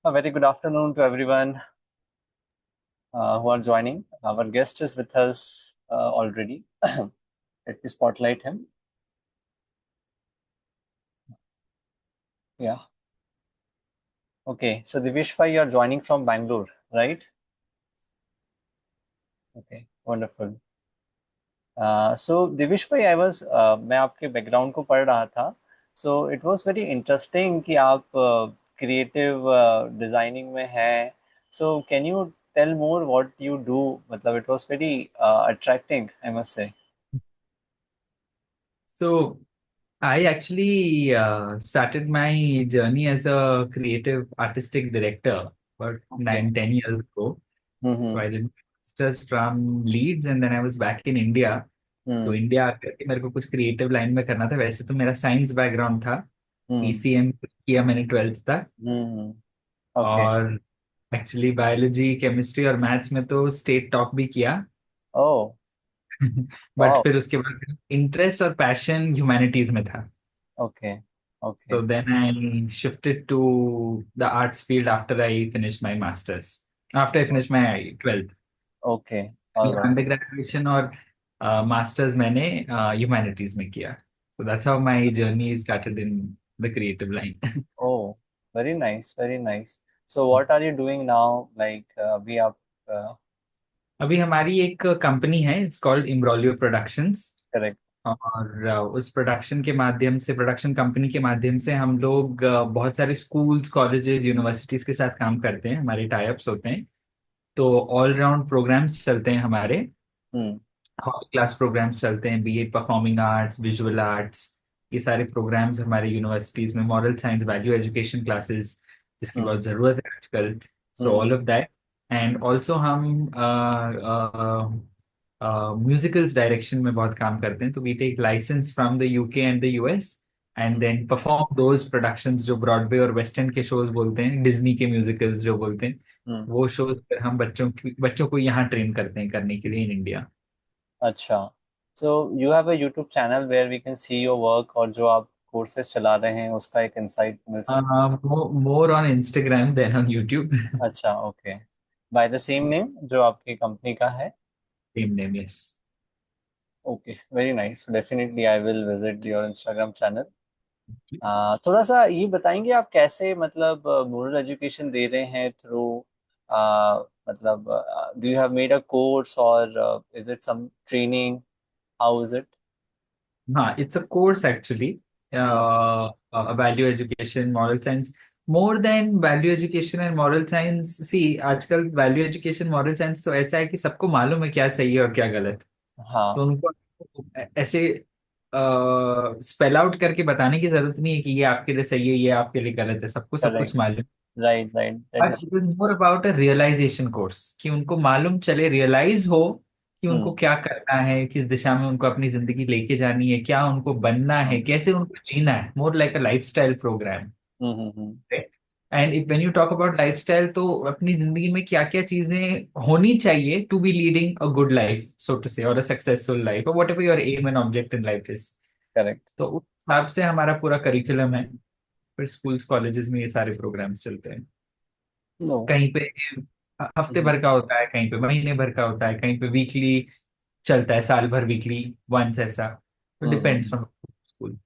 A very good afternoon to everyone who are joining. Our guest is with us already. Let me spotlight him. Yeah. Okay. So Divish bhai, you are joining from Bangalore, right? Okay. Wonderful. So Divish bhai, मैं आपके background को पढ़ रहा था. So it was very interesting कि आप creative designing में हैं. So can you tell more what you do? मतलब it was very attracting, I must say. So I actually started my journey as a creative artistic director about Okay. 9, 10 years ago. So Mm-hmm. I did masters from Leeds and then I was back in India. तो Hmm. India आकर के मेरे को कुछ creative line में करना था। वैसे तो मेरा साइंस बैकग्राउंड था। Hmm. पीसीएम किया मैंने 12th तक। Hmm. Okay. और एक्चुअली बायोलॉजी केमिस्ट्री और मैथ्स में तो स्टेट टॉप भी किया। Oh, but wow. फिर उसके बाद इंटरेस्ट और पैशन ह्यूमैनिटीज में था। Okay. So Okay. then I shifted to the arts field after I finished my masters. After I finished my 12th. Okay. All right. Under graduation और masters मैंने humanities में किया. So that's how my journey started in the creative line. Oh, very nice. Very nice. So what are you doing now? Like, we are uh, अभी हमारी एक company है, it's called इम्ब्रोलियो productions. correct. और उस production के माध्यम से, production company के माध्यम से हम लोग बहुत सारे स्कूल्स, कॉलेजेस, यूनिवर्सिटीज के साथ काम करते हैं. हमारे टाई अप्स होते हैं. तो ऑल राउंड प्रोग्राम्स चलते हैं हमारे. Hmm. हॉबी क्लास प्रोग्राम्स चलते हैं, B Ed performing arts, visual arts. ये सारे प्रोग्राम्स हमारे यूनिवर्सिटीज में, moral science, value education classes जिसकी Hmm. बहुत ज़रूरत है आजकल. So all Hmm. Of that. And also हम म्यूजिकल्स डायरेक्शन में बहुत काम करते हैं. तो we take license from the UK and the US एंड Hmm. Then perform those productions जो ब्रॉडवे और वेस्ट एंड के शोज बोलते हैं, डिज्नी के म्यूजिकल्स जो बोलते हैं, Hmm. वो शोज हम बच्चों को यहाँ ट्रेन करते हैं करने के लिए इन इंडिया. अच्छा. So you have a YouTube channel where we can see your work और जो आप courses चला रहे हैं उसका एक insight मिल सकता More on Instagram than on YouTube. है. अच्छा. Okay. By the same name जो आपकी कंपनी का है. Same name, yes. Okay. Very nice. Definitely I will visit your Instagram channel. थोड़ा सा ये बताएंगे आप कैसे मतलब मोरल एजुकेशन दे रहे हैं थ्रू मतलब do you have made a course और is it some training how is it. हाँ, it's a course actually. Value education, moral science. More than value education and moral science. See, आजकल value education, moral science तो ऐसा है कि सबको मालूम है क्या सही है और क्या गलत. तो हाँ. उनको ऐसे स्पेल आउट करके बताने की जरूरत नहीं है कि ये आपके लिए सही है, ये आपके लिए गलत है. सबको सब कुछ करेक्ट. मालूम. Right. Right. That but is. It is more about a realization course, कि उनको मालूम चले, रियलाइज हो कि उनको हम्म. क्या करना है, किस दिशा में उनको अपनी जिंदगी लेके जानी है, क्या उनको बनना है, कैसे उनको जीना है. More like a lifestyle program. Hmm. And if when you talk about lifestyle, तो अपनी जिंदगी में क्या क्या चीजें होनी चाहिए to be leading a good life, so to say, और अ सक्सेसफुल लाइफ, और whatever your aim and object in life is. Correct. तो उस हिसाब से हमारा पूरा करिकुलम है. फिर स्कूल्स कॉलेजेस में ये सारे प्रोग्राम्स चलते हैं. नो. कहीं पे हफ्ते भर का होता है, कहीं पे महीने भर का होता है, कहीं पे वीकली चलता है, साल भर वीकली वंस ऐसा. तो depends from school.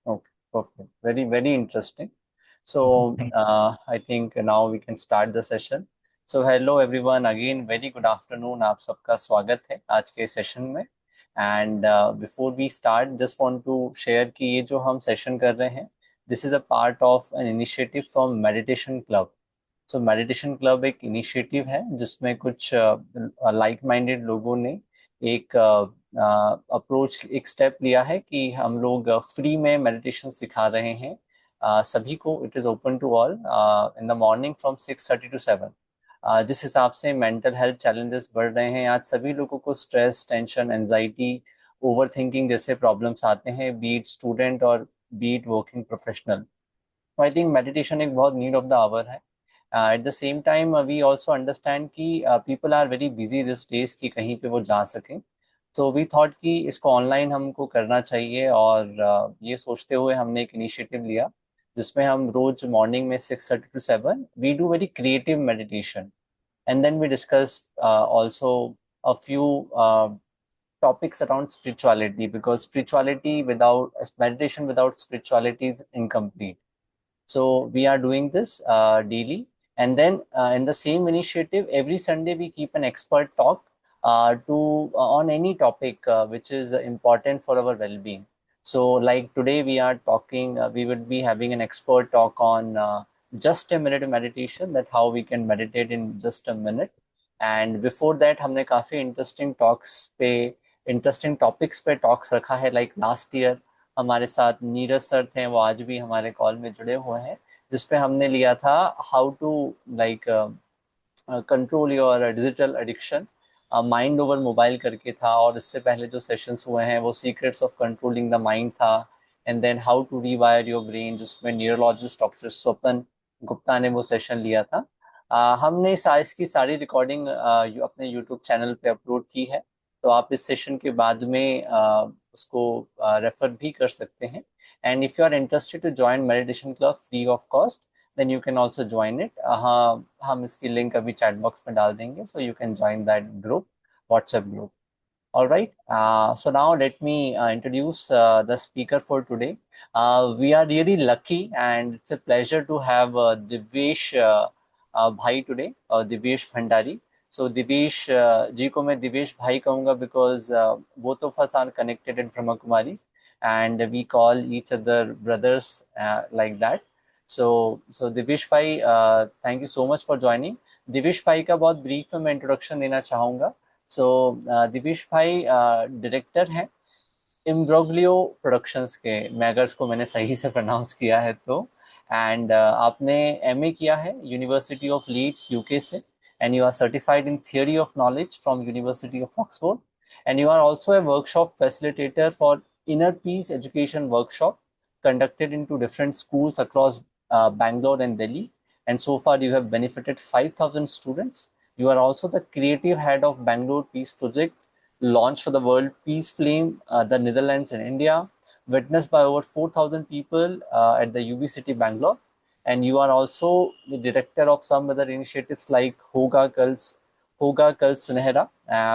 Okay. Perfect. Very very interesting. So I think now we can start the session. So hello everyone again, very good afternoon. आप सबका स्वागत है आज के सेशन में. And before we start just want to share कि ये जो हम सेशन कर रहे हैं this is a part of an initiative from meditation club. So meditation club एक इनिशिएटिव है जिसमें कुछ लाइक माइंडेड लोगों ने एक अप्रोच, एक स्टेप लिया है कि हम लोग फ्री में मेडिटेशन सिखा रहे हैं सभी को. It is open to all in the morning from 6:30 to 7. जिस हिसाब से मेंटल हेल्थ चैलेंजेस बढ़ रहे हैं आज, सभी लोगों को stress, tension, anxiety, over thinking जैसे प्रॉब्लम्स आते हैं, बीट स्टूडेंट और be it working professional. I think meditation एक बहुत नीड ऑफ द आवर है. At the same time we also understand कि people are very busy this days कि कहीं पे वो जा सकें. तो वी थॉट कि इसको ऑनलाइन हमको करना चाहिए और ये सोचते हुए हमने एक इनिशिएटिव लिया जिसमें हम रोज मॉर्निंग में 6:30 to 7 we do very creative meditation, and then we discuss also a few topics around spirituality, because spirituality without meditation without spirituality is incomplete. So we are doing this daily, and then in the same initiative, every Sunday we keep an expert talk to on any topic which is important for our well-being. So, like today, we are talking. We would be having an expert talk on just a minute meditation. That how we can meditate in just a minute. And before that, हमने काफी interesting topics पे talks रखा है. Like last year, हमारे साथ Neeraj sir थे, वो आज भी हमारे कॉल में जुड़े हुए हैं, जिसपे हमने लिया था how to like control your digital addiction, mind over mobile करके था। और इससे पहले जो सेशंस हुए हैं वो secrets of controlling the mind था, and then how to rewire your brain, जिसमें न्यूरोलॉजिस्ट डॉक्टर स्वपन गुप्ता ने वो सेशन लिया था। हमने इसकी सारी रिकॉर्डिंग अपने यूट्यूब चैनल पे अपलोड की है, तो आप इस सेशन के बाद में उसको रेफर भी कर सकते हैं। And if you are interested to join meditation club free of cost, then you can also join it. हाँ, हम इसकी लिंक अभी चैट बॉक्स में डाल देंगे, so you can join that group, WhatsApp group. All right. So now let me introduce the speaker for today. We are really lucky, and it's a pleasure to have Divyesh Bhai today, Divyesh Bhandari. So Divyesh ji को मैं दिवेश भाई कहूँगा because both of us are connected in Brahma Kumaris, and we call each other brothers like that. So Divesh भाई, thank you so much for joining. Divesh भाई का बहुत brief में मैं इंट्रोडक्शन देना चाहूँगा। सो दिवेश भाई डायरेक्टर हैं इम्ब्रोग्लियो प्रोडक्शंस के, मैं अगर इसको मैंने सही से प्रोनाउंस किया है तो। एंड आपने एमए किया है यूनिवर्सिटी ऑफ लीड्स यूके से, and you are certified in theory of knowledge from university of Oxford, and you are also a workshop facilitator for inner peace education workshop conducted into different schools across Bangalore and Delhi. And so far, you have benefited 5,000 students. You are also the creative head of Bangalore Peace Project, launched for the World Peace Flame, the Netherlands and India, witnessed by over 4,000 people at the UB City, Bangalore. And you are also the director of some other initiatives like Hoga Kal Sunehra,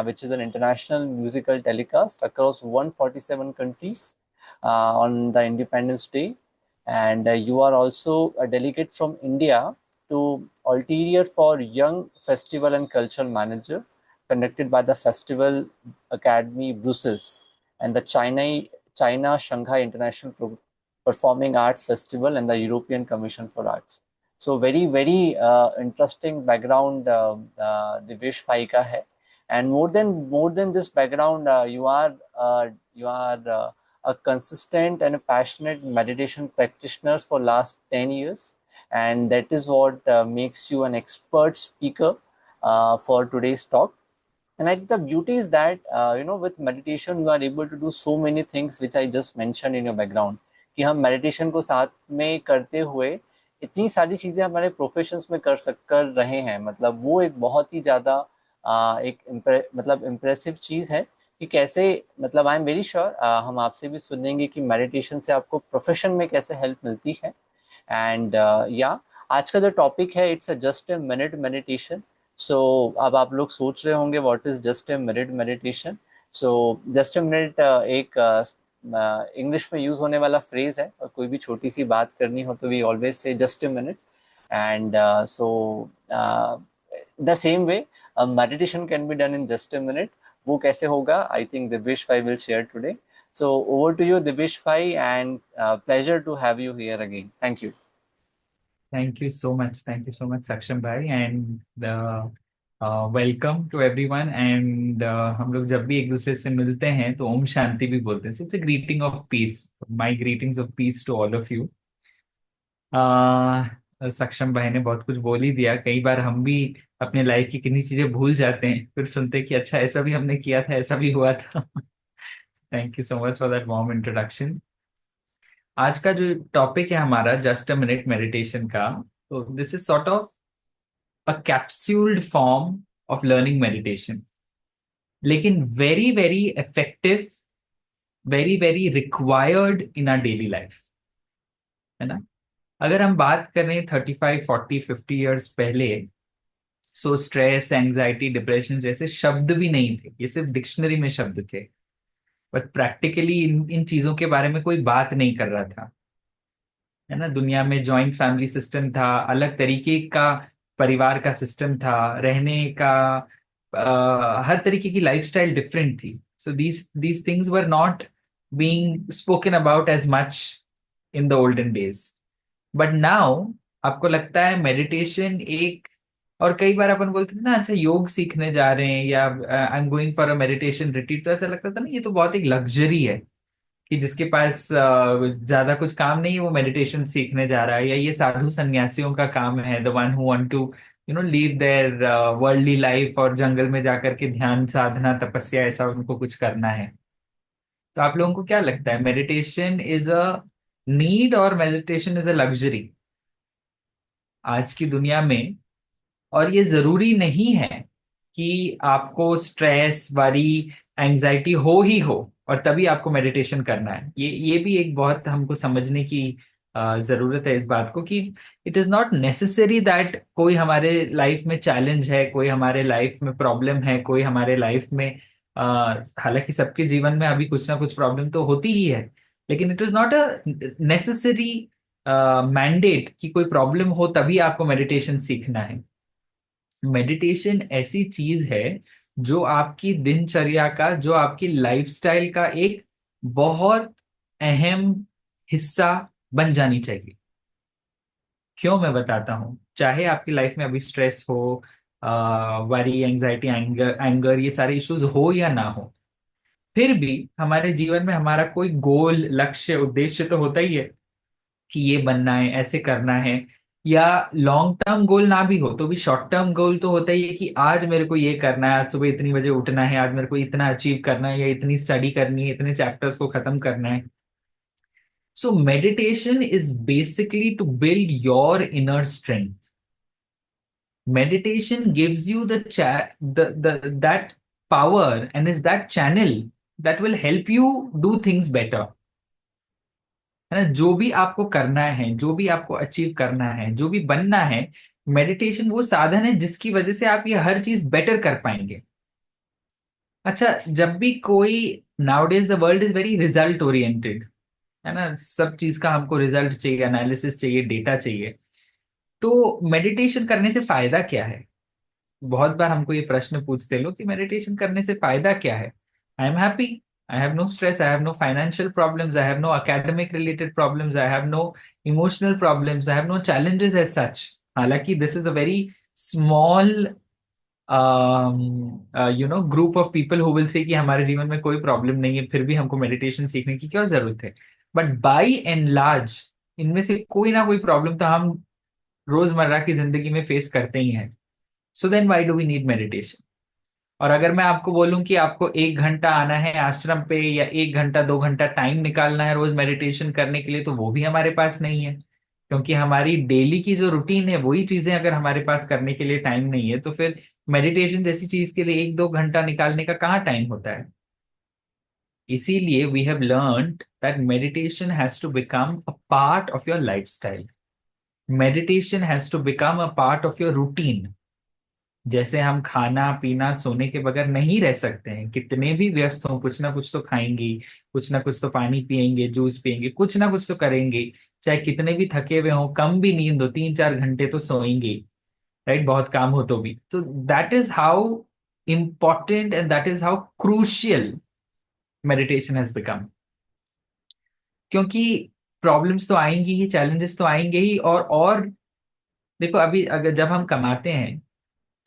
which is an international musical telecast across 147 countries on the Independence Day. And you are also a delegate from India to Ulterior for Young Festival and Cultural Manager, conducted by the Festival Academy Brussels and the China Shanghai International Performing Arts Festival and the European Commission for Arts. So very interesting background Divesh Bhai का है, and more than this background, you are a consistent and a passionate meditation practitioner for last 10 years, and that is what makes you an expert speaker for today's talk. And I think the beauty is that with meditation you are able to do so many things which I just mentioned in your background, कि हम meditation को साथ में करते हुए इतनी सारी चीजें हमारे प्रोफेशंस में कर रहे हैं। मतलब वो एक बहुत ही ज्यादा मतलब इम्प्रेसिव चीज है कि कैसे, मतलब आई एम वेरी श्योर हम आपसे भी सुनेंगे कि मेडिटेशन से आपको प्रोफेशन में कैसे हेल्प मिलती है। एंड आज का जो टॉपिक है it's just a minute meditation. So अब आप लोग सोच रहे होंगे what is just a minute meditation. So just a minute एक इंग्लिश में यूज होने वाला फ्रेज है, और कोई भी छोटी सी बात करनी हो तो we always say just a minute. And so the same way meditation can be done in just a minute. वो कैसे होगा, आई थिंक दिवेश भाई will share today. So over to you Divesh भाई, and pleasure to have you here again. Thank you. Thank you so much. Thank you so much, Saksham bhai, and welcome to everyone. And हम लोग जब भी एक दूसरे से मिलते हैं तो ओम शांति भी बोलते हैं. So it's a greeting of peace. My greetings of peace to all of you. सक्षम भाई ने बहुत कुछ बोल ही दिया। कई बार हम भी अपने लाइफ की कितनी चीजें भूल जाते हैं, फिर सुनते हैं कि अच्छा ऐसा भी हमने किया था, ऐसा भी हुआ था. Thank you so much for that warm introduction. आज का जो टॉपिक है हमारा जस्ट अ मिनट मेडिटेशन का, तो this is sort of a capsuled form of learning meditation, लेकिन very very effective, very very required in our daily life, है ना. अगर हम बात करें 35 40 50 ईयर्स पहले, सो स्ट्रेस, एंजाइटी, डिप्रेशन जैसे शब्द भी नहीं थे, ये सिर्फ डिक्शनरी में शब्द थे। बट प्रैक्टिकली इन चीजों के बारे में कोई बात नहीं कर रहा था, है ना। दुनिया में जॉइंट फैमिली सिस्टम था, अलग तरीके का परिवार का सिस्टम था, रहने का हर तरीके की लाइफस्टाइल डिफरेंट थी। So these things were not being spoken about as much in the olden days. But now आपको लगता है मेडिटेशन एक, और कई बार अपन बोलते थे ना, अच्छा योग सीखने जा रहे हैं या I am going for a meditation retreat, तो ऐसा लगता था ना ये तो बहुत एक लग्जरी है कि जिसके पास ज्यादा कुछ काम नहीं है वो मेडिटेशन सीखने जा रहा है, या ये साधु संन्यासियों का काम है, the one who want to leave their worldly life और जंगल में जाकर के ध्यान साधना तपस्या ऐसा उनको कुछ करना है। तो आप लोगों को क्या लगता है, मेडिटेशन इज अ नीड और मेडिटेशन इज अ लग्जरी आज की दुनिया में? और ये जरूरी नहीं है कि आपको स्ट्रेस, वरी, एंजाइटी हो ही हो और तभी आपको मेडिटेशन करना है। ये भी एक बहुत हमको समझने की जरूरत है इस बात को, कि it is not necessary that कोई हमारे लाइफ में चैलेंज है, कोई हमारे लाइफ में प्रॉब्लम है, कोई हमारे लाइफ में हालांकि सबके जीवन में अभी कुछ ना कुछ प्रॉब्लम तो होती ही है, लेकिन it is not a necessary mandate कि कोई प्रॉब्लम हो तभी आपको मेडिटेशन सीखना है। मेडिटेशन ऐसी चीज है जो आपकी दिनचर्या का, जो आपकी लाइफस्टाइल का एक बहुत अहम हिस्सा बन जानी चाहिए। क्यों, मैं बताता हूँ। चाहे आपकी लाइफ में अभी स्ट्रेस हो, वरी, एंजाइटी, एंगर एंगर ये सारे इश्यूज हो या ना हो, फिर भी हमारे जीवन में हमारा कोई गोल, लक्ष्य, उद्देश्य तो होता ही है कि ये बनना है, ऐसे करना है। या लॉन्ग टर्म गोल ना भी हो तो भी शॉर्ट टर्म गोल तो होता ही है कि आज मेरे को ये करना है, आज सुबह इतनी बजे उठना है, आज मेरे को इतना अचीव करना है, या इतनी स्टडी करनी है, इतने चैप्टर्स को खत्म करना है। So meditation is basically to build your inner strength. Meditation gives you that power and is that channel that will help you do things better, है ना। जो भी आपको करना है, जो भी आपको अचीव करना है, जो भी बनना है, मेडिटेशन वो साधन है जिसकी वजह से आप ये हर चीज बेटर कर पाएंगे। अच्छा, जब भी कोई, nowadays the world is very result oriented, है ना, सब चीज का हमको रिजल्ट चाहिए, एनालिसिस चाहिए, डेटा चाहिए। तो मेडिटेशन करने से फायदा क्या है? बहुत बार हमको ये प्रश्न पूछते लोग कि मेडिटेशन करने से फायदा क्या है। I am happy, I have no stress, I have no financial problems, I have no academic related problems, I have no emotional problems, I have no challenges as such. हालांकि this is a very small group of people who will say कि हमारे जीवन में कोई problem नहीं है, फिर भी हमको मेडिटेशन सीखने की क्या जरूरत है। बट बाई एंड लार्ज इनमें से कोई ना कोई प्रॉब्लम तो हम रोजमर्रा की जिंदगी में फेस करते ही हैं। So then why do we need meditation? और अगर मैं आपको बोलूं कि आपको 1 घंटा आना है आश्रम पे, या 1 घंटा 2 घंटा टाइम निकालना है रोज मेडिटेशन करने के लिए, तो वो भी हमारे पास नहीं है। क्योंकि हमारी डेली की जो रूटीन है वही चीजें अगर हमारे पास करने के लिए टाइम नहीं है, तो फिर मेडिटेशन जैसी चीज के लिए 1 2 घंटा निकालने का कहाँ टाइम होता है। इसीलिए we have learned that meditation has to become a part of your lifestyle. Meditation has to become a part of your routine. जैसे हम खाना पीना सोने के बगैर नहीं रह सकते हैं, कितने भी व्यस्त हों कुछ ना कुछ तो खाएंगे, कुछ ना कुछ तो पानी पिएंगे, जूस पिएंगे, कुछ ना कुछ तो करेंगे। चाहे कितने भी थके हुए हों, कम भी नींद हो, 3 4 घंटे तो सोएंगे, राइट, बहुत काम हो तो भी। तो that is how important and that is how crucial meditation has become. क्योंकि प्रॉब्लम्स तो आएंगी ही, चैलेंजेस तो आएंगे ही। और देखो, अभी अगर जब हम कमाते हैं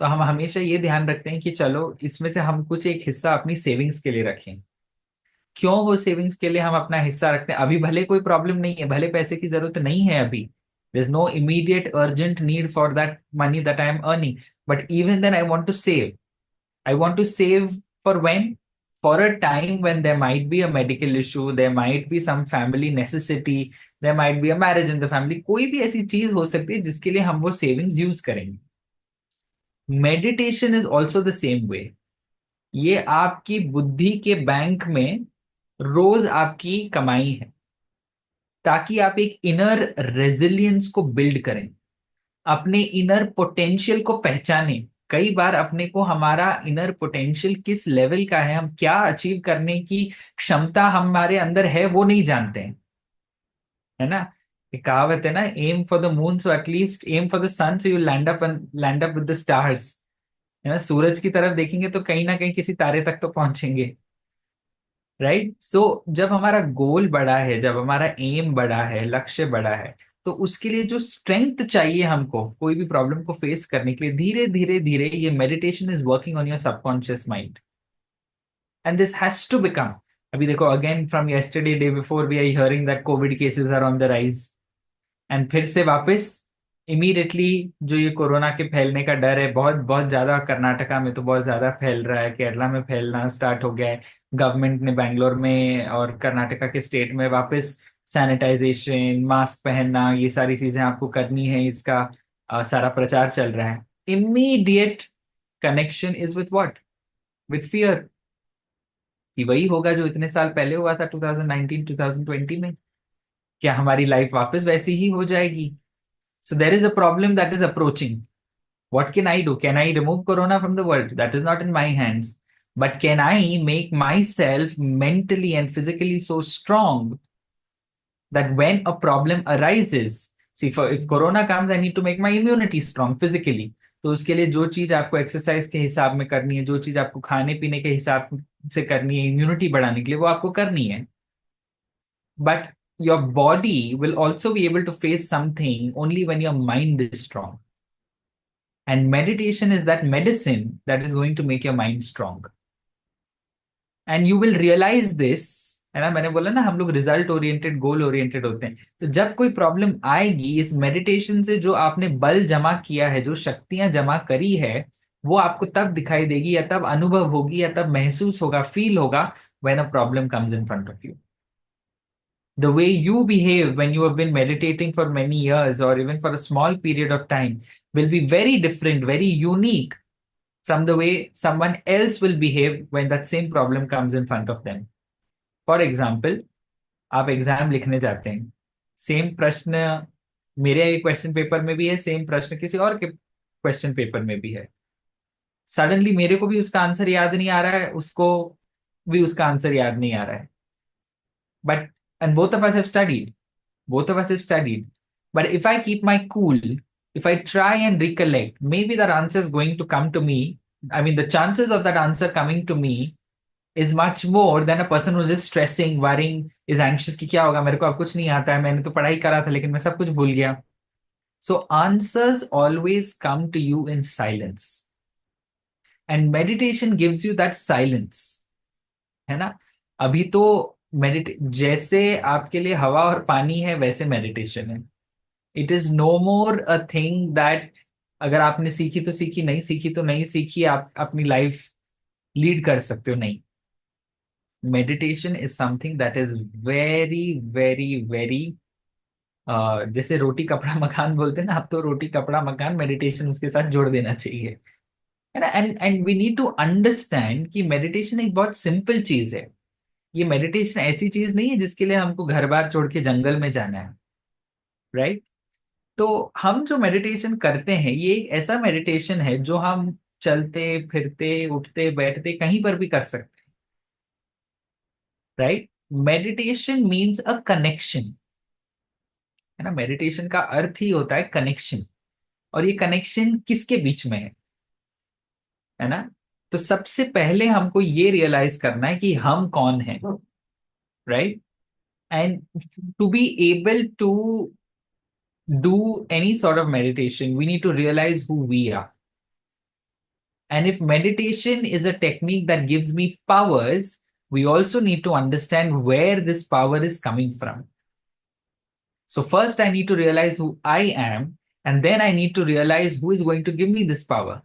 तो हम हमेशा ये ध्यान रखते हैं कि चलो इसमें से हम कुछ एक हिस्सा अपनी सेविंग्स के लिए रखें। क्यों वो सेविंग्स के लिए हम अपना हिस्सा रखते हैं? अभी भले कोई प्रॉब्लम नहीं है, भले पैसे की जरूरत नहीं है अभी, there's no immediate urgent need for that money that I am earning, but even then I want to save. I want to save for when? For a time when there might be a medical issue, there might be some family necessity, there might be a marriage in the family, कोई भी ऐसी चीज हो सकती है जिसके लिए हम वो सेविंग्स यूज करेंगे। Meditation is also the same वे। ये आपकी बुद्धि के बैंक में रोज आपकी कमाई है। ताकि आप एक इनर रेजिलियंस को बिल्ड करें, अपने इनर पोटेंशियल को पहचाने। कई बार अपने को हमारा इनर पोटेंशियल किस लेवल का है, हम क्या अचीव करने की क्षमता हमारे अंदर है, वो नहीं जानते हैं, है ना। एक कहावत है ना, aim for the moon so at least aim for the sun so you land up with the stars. है ना, सूरज की तरफ देखेंगे तो कहीं ना कहीं किसी तारे तक तो पहुंचेंगे। राइट। सो जब हमारा गोल बड़ा है, जब हमारा एम बड़ा है, लक्ष्य बड़ा है, तो उसके लिए जो स्ट्रेंथ चाहिए हमको कोई भी प्रॉब्लम को फेस करने के लिए, धीरे धीरे धीरे ये meditation is working on your subconscious mind, and this has to become. अभी देखो, again from yesterday day before we are hearing that covid cases are on the rise, and फिर से वापस इमीडिएटली जो ये कोरोना के फैलने का डर है, बहुत बहुत ज्यादा, कर्नाटका में तो बहुत ज्यादा फैल रहा है, केरला में फैलना स्टार्ट हो गया है। गवर्नमेंट ने बैंगलोर में और कर्नाटका के स्टेट में वापस सैनिटाइजेशन, मास्क पहनना, ये सारी चीजें आपको करनी है, इसका सारा प्रचार चल रहा है। Immediate connection is with what? With fear, कि वही होगा जो इतने साल पहले हुआ था, 2019 2020 में। क्या हमारी लाइफ वापस वैसी ही हो जाएगी? So there is a problem that is approaching. What can I do? Can I remove corona from the world? That is not in my hands. But can I make myself mentally and physically so strong that when a problem arises, see, if corona comes, I need to make my immunity strong physically. तो उसके लिए जो चीज आपको exercise के हिसाब में करनी है, जो चीज आपको खाने पीने के हिसाब से करनी है, इम्यूनिटी बढ़ाने के लिए, वो आपको करनी है। But your body will also be able to face something only when your mind is strong. And meditation is that medicine that is going to make your mind strong. And you will realize this, है ना। मैंने बोला ना, हम लोग result oriented, goal oriented होते हैं। तो जब कोई प्रॉब्लम आएगी, इस मेडिटेशन से जो आपने बल जमा किया है, जो शक्तियां जमा करी है, वो आपको तब दिखाई देगी, या तब अनुभव होगी, या तब महसूस होगा, फील होगा, when a problem comes in front of you. The way you behave when you have been meditating for many years or even for a small period of time will be very different, very unique from the way someone else will behave when that same problem comes in front of them. For example, आप exam लिखने जाते हैं, same प्रश्न मेरे question paper में भी है, same प्रश्न किसी और के क्वेश्चन पेपर में भी है। सडनली मेरे को भी उसका आंसर याद नहीं आ रहा है, उसको भी उसका आंसर याद नहीं आ रहा है, but and both of us have studied, both of us have studied. But if I keep my cool, if I try and recollect, maybe that answer is going to come to me. I mean, the chances of that answer coming to me is much more than a person who's just stressing, worrying, is anxious कि क्या होगा, मेरे को अब कुछ नहीं आता है, मैंने तो पढ़ाई करा था लेकिन मैं सब कुछ भूल गया। So answers always come to you in silence. And meditation gives you that silence. है ना। अभी तो जैसे आपके लिए हवा और पानी है, वैसे मेडिटेशन है। It is no more a thing that अगर आपने सीखी तो सीखी, नहीं सीखी तो नहीं सीखी, आप अपनी लाइफ लीड कर सकते हो, नहीं। Meditation is something that is very very very, जैसे रोटी कपड़ा मकान बोलते हैं ना, आप तो रोटी कपड़ा मकान मेडिटेशन उसके साथ जोड़ देना चाहिए, है ना। And we need to understand कि मेडिटेशन एक बहुत सिंपल चीज है। ये मेडिटेशन ऐसी चीज नहीं है जिसके लिए हमको घर बार छोड़ के जंगल में जाना है, राइट। तो हम जो मेडिटेशन करते हैं, ये एक ऐसा मेडिटेशन है जो हम चलते फिरते उठते बैठते कहीं पर भी कर सकते हैं, right. Meditation means a connection, है ना। मेडिटेशन का अर्थ ही होता है कनेक्शन, और ये कनेक्शन किसके बीच में है ना। तो सबसे पहले हमको ये रियलाइज करना है कि हम कौन हैं, right. And to be able to do any sort of meditation, we need to realize who we are. And if meditation is a technique that gives me powers, we also need to understand where this power is coming from. So, first, I need to realize who I am, and then I need to realize who is going to give me this power.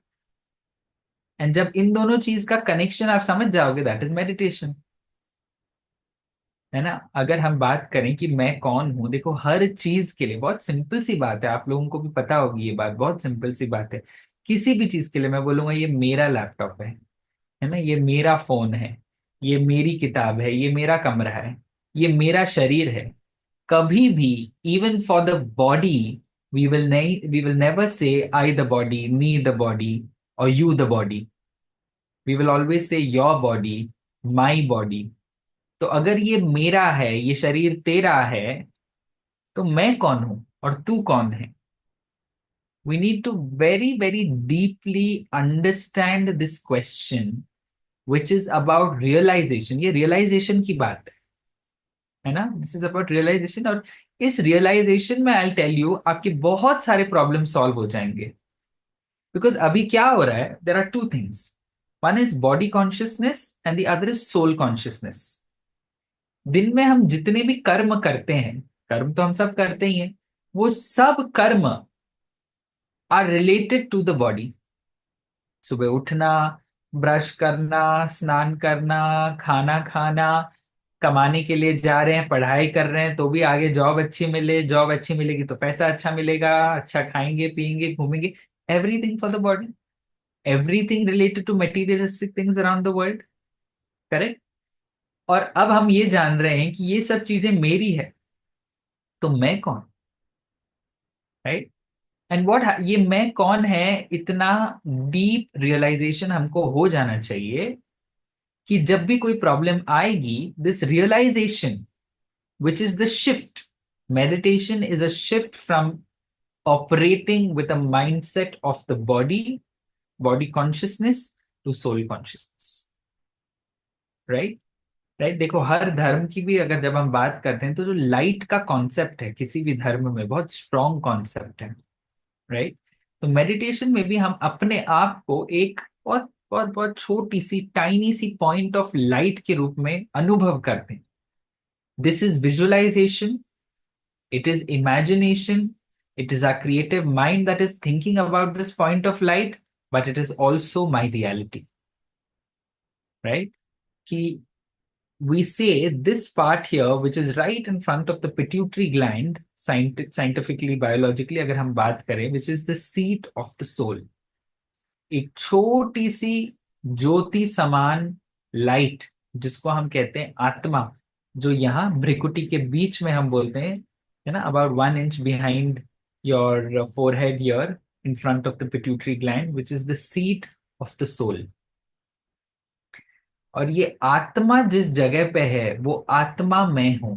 And जब इन दोनों चीज का connection आप समझ जाओगे, that is meditation, है ना। अगर हम बात करें कि मैं कौन हूं, देखो हर चीज के लिए बहुत सिंपल सी बात है, आप लोगों को भी पता होगी ये बात, बहुत सिंपल सी बात है। किसी भी चीज के लिए मैं बोलूंगा ये मेरा लैपटॉप है ना, ये मेरा फोन है, ये मेरी किताब है, ये मेरा कमरा है, ये मेरा शरीर है, कभी भी, even for the body, we will never say I the body, me the body, और you the body. We will always say your body, my body. तो अगर ये मेरा है, ये शरीर तेरा है, तो मैं कौन हूं और तू कौन है? We need to very, very deeply understand this question, which is about realization. ये realization की बात है ना? This is about realization. और इस realization में I'll tell you आपके बहुत सारे problem solve हो जाएंगे. Because अभी क्या हो रहा है? There are two things. One is body consciousness and the other is soul consciousness. दिन में हम जितने भी कर्म करते हैं, कर्म तो हम सब करते ही हैं, वो सब कर्म are related to the body. सुबह उठना, ब्रश करना, स्नान करना, खाना खाना, कमाने के लिए जा रहे हैं, पढ़ाई कर रहे हैं तो भी आगे जॉब अच्छी मिले, जॉब अच्छी मिलेगी तो पैसा अच्छा मिलेगा, अच्छा खाएंगे पिएंगे घूमेंगे. Everything for the body, everything related to materialistic things around the world. Correct. और अब हम ये जान रहे हैं कि ये सब चीजें मेरी है, तो मैं कौन? राइट. एंड व्हाट, ये मैं कौन है, इतना डीप रियलाइजेशन हमको हो जाना चाहिए कि जब भी कोई प्रॉब्लम आएगी, this realisation which is the shift. Meditation is a shift from operating with a mindset of the body, body consciousness, to soul consciousness. Right. Right. देखो, हर धर्म की भी अगर जब हम बात करते हैं, तो जो लाइट का कॉन्सेप्ट है किसी भी धर्म में बहुत स्ट्रॉन्ग कॉन्सेप्ट है. राइट. तो मेडिटेशन में भी हम अपने आप को एक बहुत बहुत बहुत छोटी सी टाइनी सी पॉइंट ऑफ लाइट के रूप में अनुभव करते हैं. This is visualization, it is imagination, it is our creative mind that is thinking about this point of light, but it is also my reality. Right. कि we say this part here, which is right in front of the pituitary gland, scientifically, biologically, अगर हम बात करें, which is the seat of the soul. एक छोटी सी ज्योति समान light, जिसको हम कहते हैं आत्मा, जो यहाँ भ्रिकुटी के बीच में हम बोलते हैं, है ना, about 1 inch behind your forehead here, in front of the pituitary gland, which is the seat of the soul. और ये आत्मा जिस जगह पे है, वो आत्मा मैं हूं.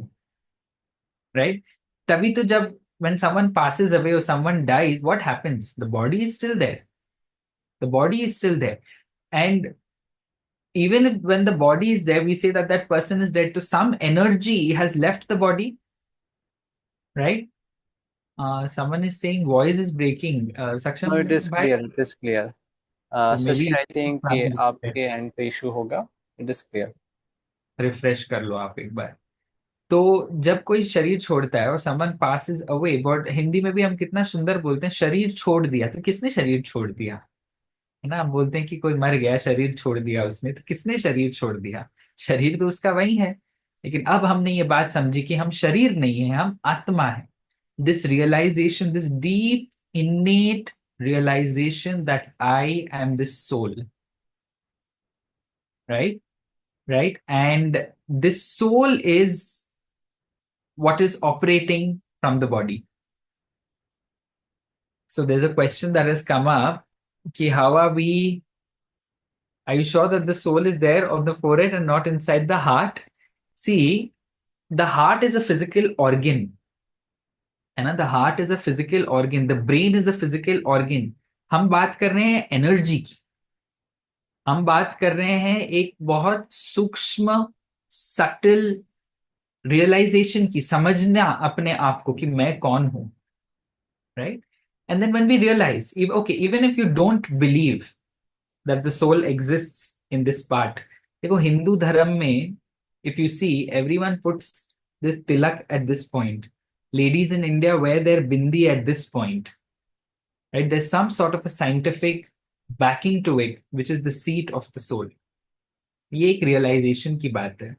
राइट. तभी तो जब when someone passes away or someone dies, what happens? The body is still there. The body is still there. And even if when the body is there, we say that that person is dead, so some energy has left the body. Right. Someone is saying voice is breaking. No, Saksham it is bhai, clear. It is clear. so Shashi, maybe I think ये आपके and पे issue होगा. It is clear. Refresh कर लो आप एक बार. तो जब कोई शरीर छोड़ता है और someone passes away, but Hindi में भी हम कितना सुंदर बोलते हैं, शरीर छोड़ दिया. तो किसने शरीर छोड़ दिया? है ना, हम बोलते हैं कि कोई मर गया, शरीर छोड़ दिया उसने. तो किसने शरीर छोड़ दिया? शरीर तो उसका वही है. लेकिन अब हमने ये बात समझी कि हम शरीर नहीं है, हम आत्मा है. This realisation, this deep innate realization that I am this soul, right? Right. And this soul is what is operating from the body. So there's a question that has come up, ki how are you sure that the soul is there on the forehead and not inside the heart? See, the heart is a physical organ. And the heart is a physical organ. The brain is a physical organ. हम बात कर रहे हैं energy की. हम बात कर रहे हैं एक बहुत सूक्ष्म सटल रियलाइजेशन की, समझना अपने आप को कि मैं कौन हूं. Right. And then when we realize, okay, even if you don't believe that the soul exists in this part, देखो हिंदू धर्म में, if you see, everyone puts this tilak at this point. Ladies in India wear their bindi at this point. Right? There's some sort of a scientific backing to it, which is the seat of the soul. ये एक realization की बात है.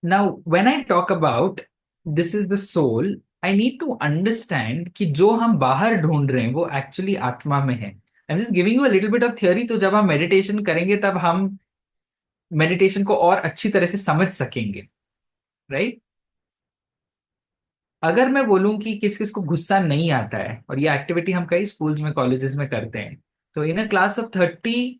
Now, when I talk about this is the soul, I need to understand कि जो हम बाहर ढूंढ रहे हैं वो एक्चुअली आत्मा में है. I'm just giving you a little bit of theory, तो जब हम मेडिटेशन करेंगे तब हम मेडिटेशन को और अच्छी तरह से समझ सकेंगे. राइट. अगर मैं बोलूं कि किस किस को गुस्सा नहीं आता है, और ये एक्टिविटी हम कई स्कूल्स में कॉलेजेस में करते हैं, तो in a class of 30,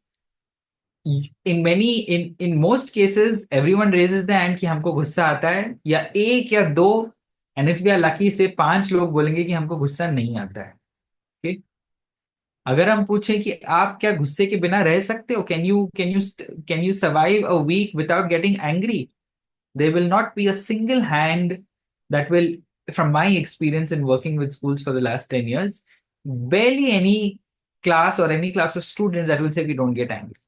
in most cases everyone raises the hand कि हमको गुस्सा आता है, या एक या दो, and if we are lucky say 5 लोग बोलेंगे कि हमको गुस्सा नहीं आता है। ठीक। अगर हम पूछें कि आप क्या गुस्से के बिना रह सकते हो, can you survive a week without getting angry, there will not be a single hand that will, from my experience in working with schools for the last 10 years, barely any class or any class of students that will say we don't get angry.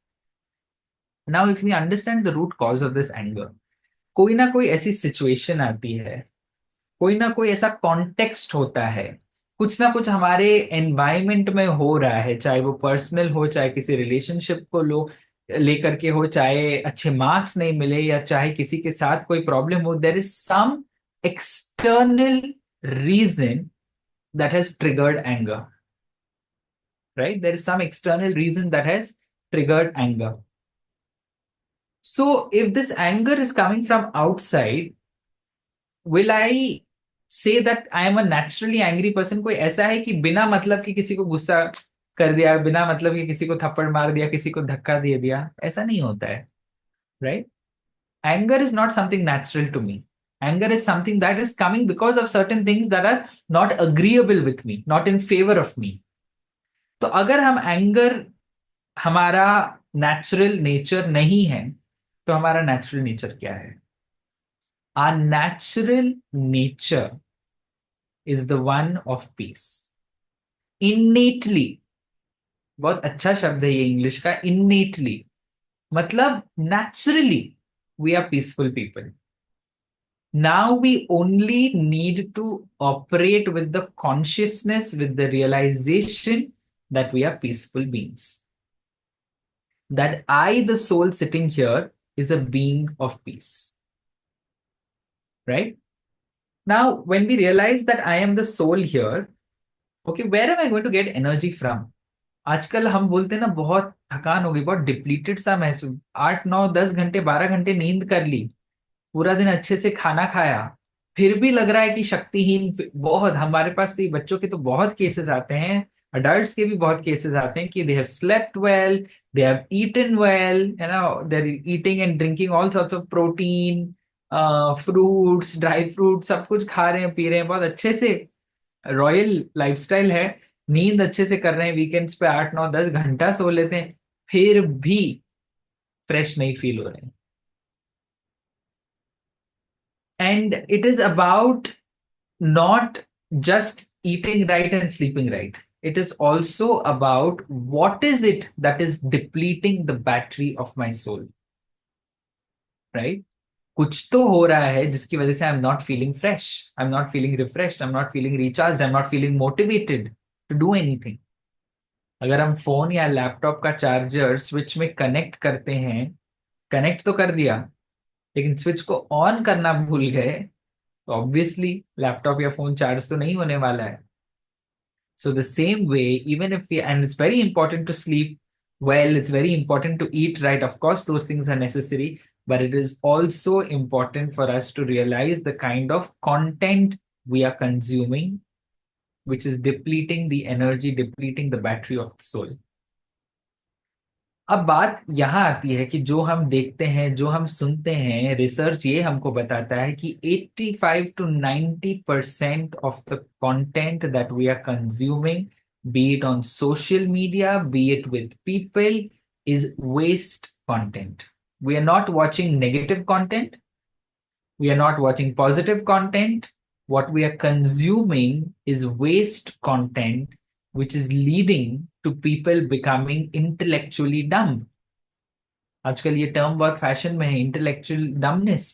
Now if we understand the root cause of this anger, कोई ना कोई ऐसी situation आती है, कोई ना कोई ऐसा कॉन्टेक्स्ट होता है, कुछ ना कुछ हमारे एनवायरमेंट में हो रहा है, चाहे वो पर्सनल हो, चाहे किसी रिलेशनशिप को लो लेकर के हो, चाहे अच्छे मार्क्स नहीं मिले, या चाहे किसी के साथ कोई प्रॉब्लम हो, there is some external reason that has triggered anger, right? There is some external reason that has triggered anger. So if this anger is coming from outside, will I say that I am a naturally angry person? कोई ऐसा है कि बिना मतलब कि किसी को गुस्सा कर दिया, बिना मतलब कि किसी को थप्पड़ मार दिया, किसी को धक्का दे दिया? ऐसा नहीं होता है, right? Anger is not something natural to me. Anger is something that is coming because of certain things that are not agreeable with me, not in favor of me. तो अगर हम एंगर हमारा नेचुरल नेचर नहीं है, तो हमारा natural nature क्या है? Our natural nature is the one of peace. Innately, बहुत अच्छा शब्द है ये इंग्लिश का, innately, मतलब naturally we are peaceful people. Now we only need to operate with the consciousness, with the realization that we are peaceful beings. That I, the soul sitting here, is a being of peace. Right? Now, when we realize that I am the soul here, okay, where am I going to get energy from? आजकल हम बोलते हैं ना, बहुत थकान हो गई, बहुत डिप्लीटेड सा महसूस, 8 9 10 घंटे 12 घंटे नींद कर ली, पूरा दिन अच्छे से खाना खाया, फिर भी लग रहा है कि शक्तिहीन। बहुत हमारे पास तो बच्चों के तो बहुत केसेस आते हैं, अडल्ट्स के भी बहुत केसेस आते हैं कि they have slept well, they have eaten well, है ना, they are eating and drinking all sorts of protein, fruits, dry fruit, सब कुछ खा रहे हैं, पी रहे हैं, बहुत अच्छे से, रॉयल लाइफस्टाइल है, नींद अच्छे से कर रहे हैं, वीकेंड्स पे 8 9 10 घंटा सो लेते हैं, फिर भी फ्रेश नहीं फील हो रहे हैं। And it is about not just eating right and sleeping right. It is also about what is it that is depleting the battery of my soul, right? कुछ तो हो रहा है जिसकी वजह से I am not feeling fresh, I am not feeling refreshed, I am not feeling recharge, I am not feeling motivated to do anything. अगर हम फोन या लैपटॉप का चार्जर स्विच में कनेक्ट करते हैं, कनेक्ट तो कर दिया, लेकिन स्विच को ऑन करना भूल गए, तो ऑब्वियसली लैपटॉप या फोन चार्ज तो नहीं होने वाला है। So the same way, even if we, and it's very important to sleep well, it's very important to eat right. Of course, those things are necessary, but it is also important for us to realize the kind of content we are consuming, which is depleting the energy, depleting the battery of the soul. अब बात यहाँ आती है कि जो हम देखते हैं, जो हम सुनते हैं, रिसर्च ये हमको बताता है कि 85 to 90% of the content that we are consuming, be it on social media, be it with people, is waste content. We are not watching negative content. We are not watching positive content. What we are consuming is waste content, which is leading to people becoming intellectually dumb. आजकल ये term बहुत fashion में है, intellectual dumbness,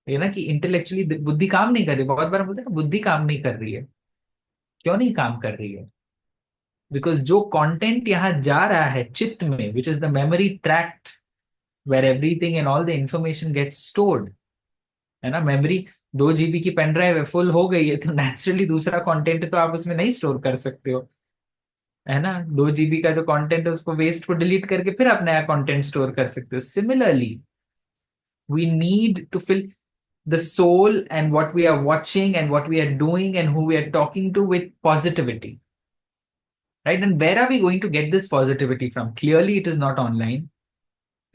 ये ना कि intellectually बुद्धि काम नहीं कर रही, बहुत बार बोलते हैं ना बुद्धि काम नहीं कर रही है। क्यों नहीं काम कर रही है? बिकॉज जो कंटेंट यहाँ जा रहा है चित्त में, which is the memory tract where everything and all the information gets stored, है ना, मेमोरी 2 GB की पेन ड्राइव फुल हो गई है, तो नेचुरली दूसरा कंटेंट तो आप उसमें नहीं स्टोर कर सकते हो, है ना। 2 GB का जो कंटेंट है उसको वेस्ट को डिलीट करके फिर आप नया कंटेंट स्टोर कर सकते हो। Similarly we need to fill, the soul and what we are watching and what we are doing and who we are talking to with positivity, right? And where are we going to get this positivity from? Clearly, it is not online.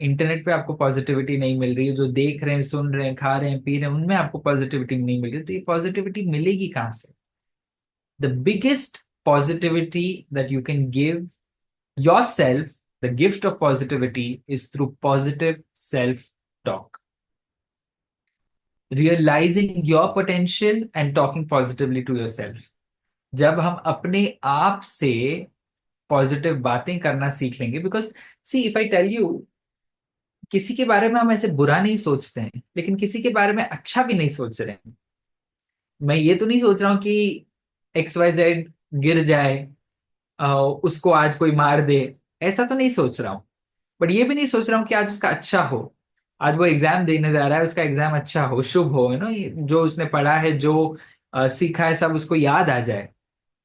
Internet पे आपको positivity नहीं मिल रही है, जो देख रहे हैं, सुन रहे हैं, खा रहे हैं, पी रहे हैं, उनमें आपको पॉजिटिविटी नहीं मिल रही, तो ये पॉजिटिविटी मिलेगी कहाँ से? The biggest positivity that you can give yourself, the gift of positivity is through positive self talk, realizing your potential and talking positively to yourself. जब हम अपने आप से पॉजिटिव बातें करना सीख लेंगे, because see if I tell you, किसी के बारे में हम ऐसे बुरा नहीं सोचते हैं, लेकिन किसी के बारे में अच्छा भी नहीं सोच रहे हैं। मैं ये तो नहीं सोच रहा हूँ कि XYZ गिर जाए, उसको आज कोई मार दे, ऐसा तो नहीं सोच रहा हूँ। बट ये भी नहीं सोच रहा हूँ कि आज उसका अच्छा हो, आज वो एग्जाम देने जा रहा है, उसका एग्जाम अच्छा हो, शुभ हो, जो उसने पढ़ा है, जो सीखा है, सब उसको याद आ जाए।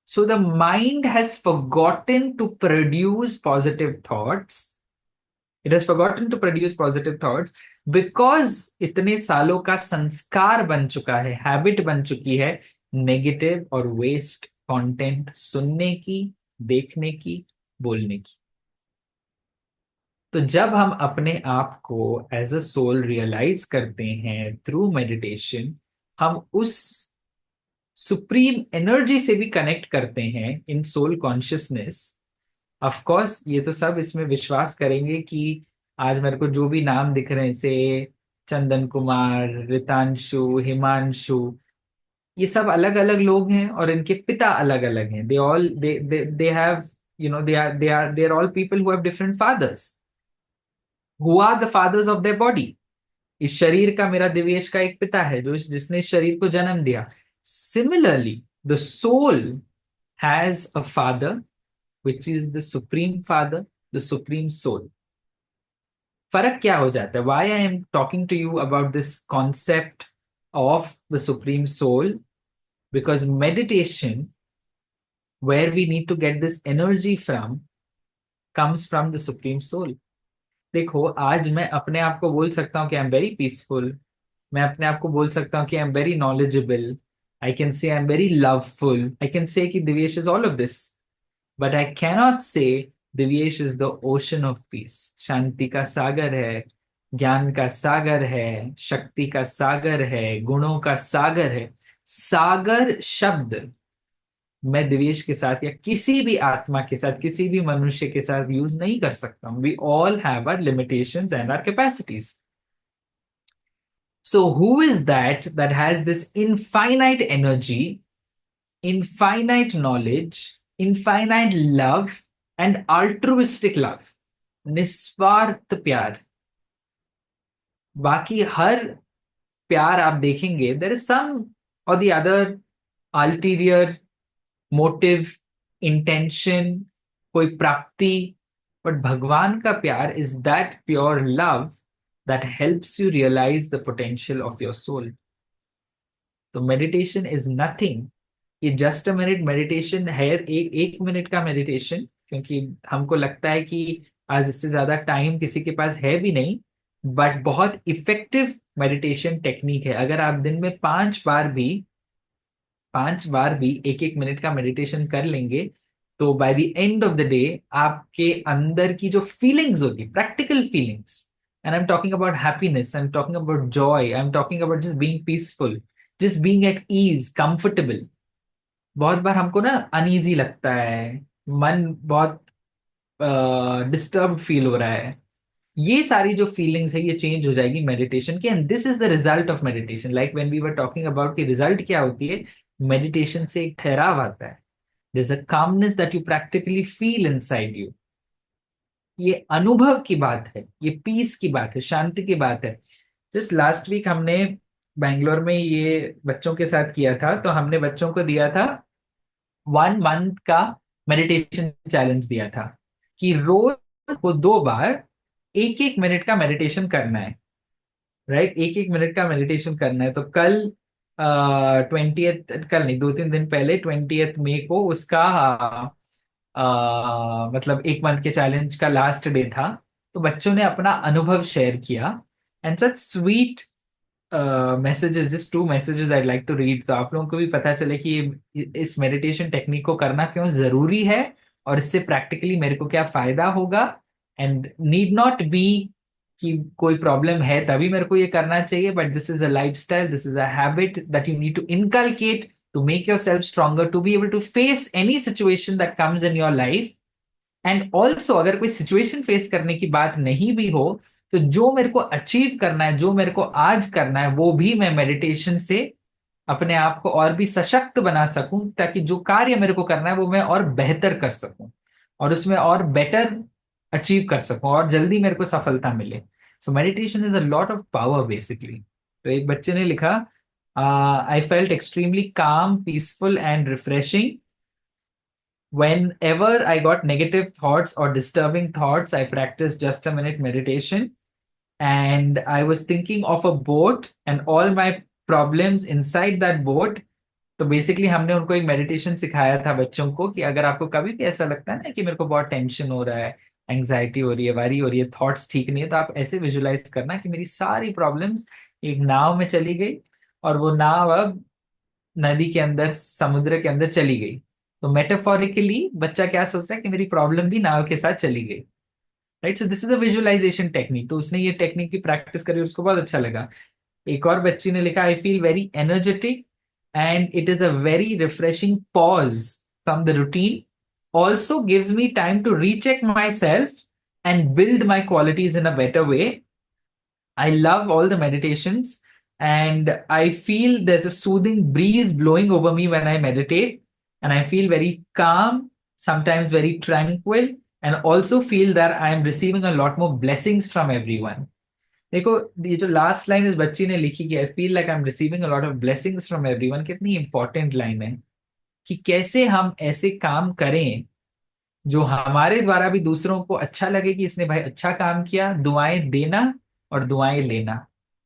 So the mind has forgotten to produce positive thoughts, it has forgotten to produce positive thoughts because इतने सालों का संस्कार बन चुका है, हैबिट बन चुकी है नेगेटिव और वेस्ट कंटेंट सुनने की, देखने की, बोलने की। तो जब हम अपने आप को एज अ सोल रियलाइज करते हैं थ्रू मेडिटेशन, हम उस सुप्रीम एनर्जी से भी कनेक्ट करते हैं इन सोल कॉन्शियसनेस। ऑफ कोर्स ये तो सब इसमें विश्वास करेंगे कि आज मेरे को जो भी नाम दिख रहे हैं, से चंदन कुमार, रितांशु, हिमांशु, ये सब अलग अलग लोग हैं और इनके पिता अलग अलग हैं। They all they have, they are all people who have different fathers, who are the fathers of their body. इस शरीर का, मेरा दिव्येश का एक पिता है जो जिसने इस शरीर को जन्म दिया। Similarly the soul has a father which is the supreme father, the supreme soul. फर्क क्या हो जाता है? Why I am talking to you about this concept of the supreme soul? Because meditation, where we need to get this energy from, comes from the supreme soul. देखो, आज मैं अपने आप को बोल सकता हूँ कि आई एम वेरी पीसफुल, मैं अपने आप को बोल सकता हूँ कि I am very knowledgeable, I can say I am very loveful, I can say कि Divyesh is all of this, but I cannot say Divyesh is the ocean of peace. शांति का सागर है, ज्ञान का सागर है, शक्ति का सागर है, गुणों का सागर है। सागर शब्द मैं दिवेश के साथ या किसी भी आत्मा के साथ, किसी भी मनुष्य के साथ यूज नहीं कर सकता हूं। We all have our limitations and our capacities. So who is that has this infinite energy, infinite knowledge, infinite love and altruistic love? निस्वार्थ प्यार। बाकी हर प्यार आप देखेंगे, देयर इज सम और the other ulterior motive, intention, कोई प्राप्ति। But भगवान का प्यार is that pure love that helps you realize the potential of your soul. तो मेडिटेशन इज नथिंग, ये जस्ट अ मिनट मेडिटेशन है, एक मिनट का मेडिटेशन, क्योंकि हमको लगता है कि आज इससे ज्यादा टाइम किसी के पास है भी नहीं, बट बहुत इफेक्टिव मेडिटेशन टेक्निक है। अगर आप दिन में 5 बार भी 1-1 मिनट का मेडिटेशन कर लेंगे, तो by the end of the day आपके अंदर की जो फीलिंग्स होती, practical feelings, and I'm talking about happiness, I'm talking about joy, I'm talking about just being peaceful, just being at ease, comfortable. बहुत बार हमको ना अनईजी लगता है, मन बहुत डिस्टर्ब फील हो रहा है। ये सारी जो फीलिंग्स है ये चेंज हो जाएगी मेडिटेशन की, and this is the result of meditation. Like when we were talking about कि रिजल्ट क्या होती है, मेडिटेशन से एक ठहराव आता है, there is a calmness that you practically feel inside you. ये अनुभव की बात है, ये पीस की बात है, शांति की बात है। जस्ट लास्ट वीक हमने बैंगलोर में ये बच्चों के साथ किया था, तो हमने बच्चों को दिया था 1 मंथ का मेडिटेशन चैलेंज दिया था कि रोज को 2 बार 1-1 मिनट का मेडिटेशन करना है, राइट? 1-1 मिनट का मेडिटेशन करना है। तो कल 20th, कल नहीं, 2-3 दिन पहले 20th मई को उसका मतलब 1 मंथ के चैलेंज का लास्ट डे था। तो बच्चों ने अपना अनुभव शेयर किया, and such sweet messages, just 2 messages I like to read, तो आप लोगों को भी पता चले कि इस मेडिटेशन टेक्निक को करना क्यों जरूरी है और इससे प्रैक्टिकली मेरे को क्या फायदा होगा। एंड नीड नॉट बी कि कोई प्रॉब्लम है तभी मेरे को ये करना चाहिए, but this is a lifestyle, this is a habit that you need to inculcate to make yourself stronger, to be able to face any situation that comes in your life. And also अगर कोई situation face करने की बात नहीं भी हो, तो जो मेरे को अचीव करना है, जो मेरे को आज करना है, वो भी मैं मेडिटेशन से अपने आप को और भी सशक्त बना सकूं, ताकि जो कार्य मेरे को करना है वो मैं और बेहतर कर सकूं और उसमें और बेटर अचीव कर सकूं और जल्दी मेरे को सफलता मिले। सो meditation is a lot of power basically. तो एक बच्चे ने लिखा, आई फेल्ट एक्सट्रीमली काम, peaceful and refreshing whenever I got negative thoughts or disturbing thoughts. I practiced just a minute meditation, and I was thinking of a boat and all my problems inside that boat. तो basically हमने उनको एक meditation सिखाया था बच्चों को कि अगर आपको कभी भी ऐसा लगता है ना कि मेरे को बहुत टेंशन हो रहा है, एंग्जाइटी हो रही है, वरी हो रही है, थॉट्स ठीक नहीं है, तो आप ऐसे विजुलाइज करना कि मेरी सारी प्रॉब्लम्स एक नाव में चली गई और वो नाव अब नदी के अंदर, समुद्र के अंदर चली गई। तो मेटाफोरिकली बच्चा क्या सोच रहा है कि मेरी प्रॉब्लम भी नाव के साथ चली गई। Right, so this is a visualisation technique. तो उसने ये टेक्निक की प्रैक्टिस करी, उसको बहुत अच्छा लगा। एक और बच्ची ने लिखा, I feel very energetic and it is a very refreshing pause from the routine, also gives me time to recheck myself and build my qualities in a better way. I love all the meditations, and I feel there's a soothing breeze blowing over me when I meditate, and I feel very calm, sometimes very tranquil, and also feel that I am receiving a lot more blessings from everyone. देखो, ये जो last line इस बच्ची ने लिखी कि I feel like I am receiving a lot of blessings from everyone, कितनी important line है कि कैसे हम ऐसे काम करें जो हमारे द्वारा भी दूसरों को अच्छा लगे कि इसने भाई अच्छा काम किया, दुआएं देना और दुआएं लेना।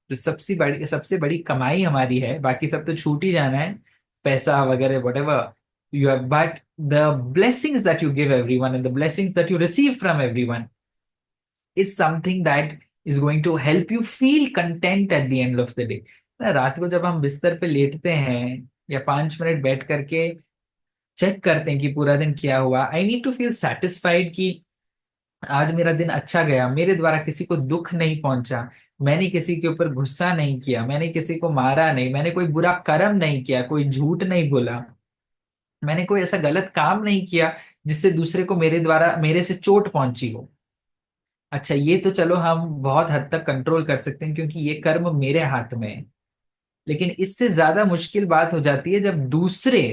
तो सबसे बड़ी कमाई हमारी है, बाकी सब तो छूट ही जाना है, पैसा वगैरह whatever you have, but the blessings that you give everyone and the blessings that you receive from everyone is something that is going to help you feel content at the end of the day. रात को जब हम बिस्तर पे लेटते हैं या 5 minute बैठ करके चेक करते हैं कि पूरा दिन क्या हुआ, I need to feel satisfied कि आज मेरा दिन अच्छा गया, मेरे द्वारा किसी को दुख नहीं पहुंचा, मैंने किसी के ऊपर गुस्सा नहीं किया, मैंने किसी को मारा नहीं, मैंने कोई बुरा कर्म नहीं किया, कोई झूठ नहीं बोला, मैंने कोई ऐसा गलत काम नहीं किया जिससे दूसरे को मेरे द्वारा मेरे से चोट पहुंची हो। अच्छा, ये तो चलो हम बहुत हद तक कंट्रोल कर सकते हैं क्योंकि ये कर्म मेरे हाथ में है। लेकिन इससे ज्यादा मुश्किल बात हो जाती है जब दूसरे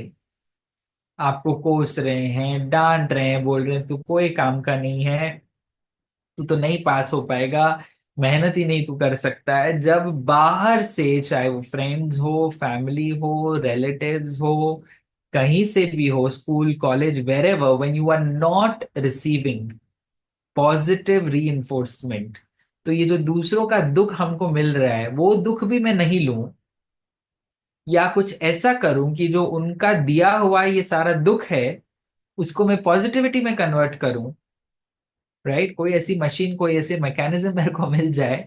आपको कोस रहे हैं, डांट रहे हैं, बोल रहे हैं तू कोई काम का नहीं है, तू तो नहीं पास हो पाएगा, मेहनत ही नहीं तू कर सकता है। जब बाहर से, चाहे वो फ्रेंड्स हो, फैमिली हो, रिलेटिव्स हो, कहीं से भी हो, school, college, wherever, when you are not receiving positive reinforcement, तो ये जो दूसरों का दुख हमको मिल रहा है वो दुख भी मैं नहीं लूं, या कुछ ऐसा करूं कि जो उनका दिया हुआ ये सारा दुख है उसको मैं पॉजिटिविटी में कन्वर्ट करूं। राइट, कोई ऐसी मशीन, कोई ऐसे मैकेनिज्म मेरे को मिल जाए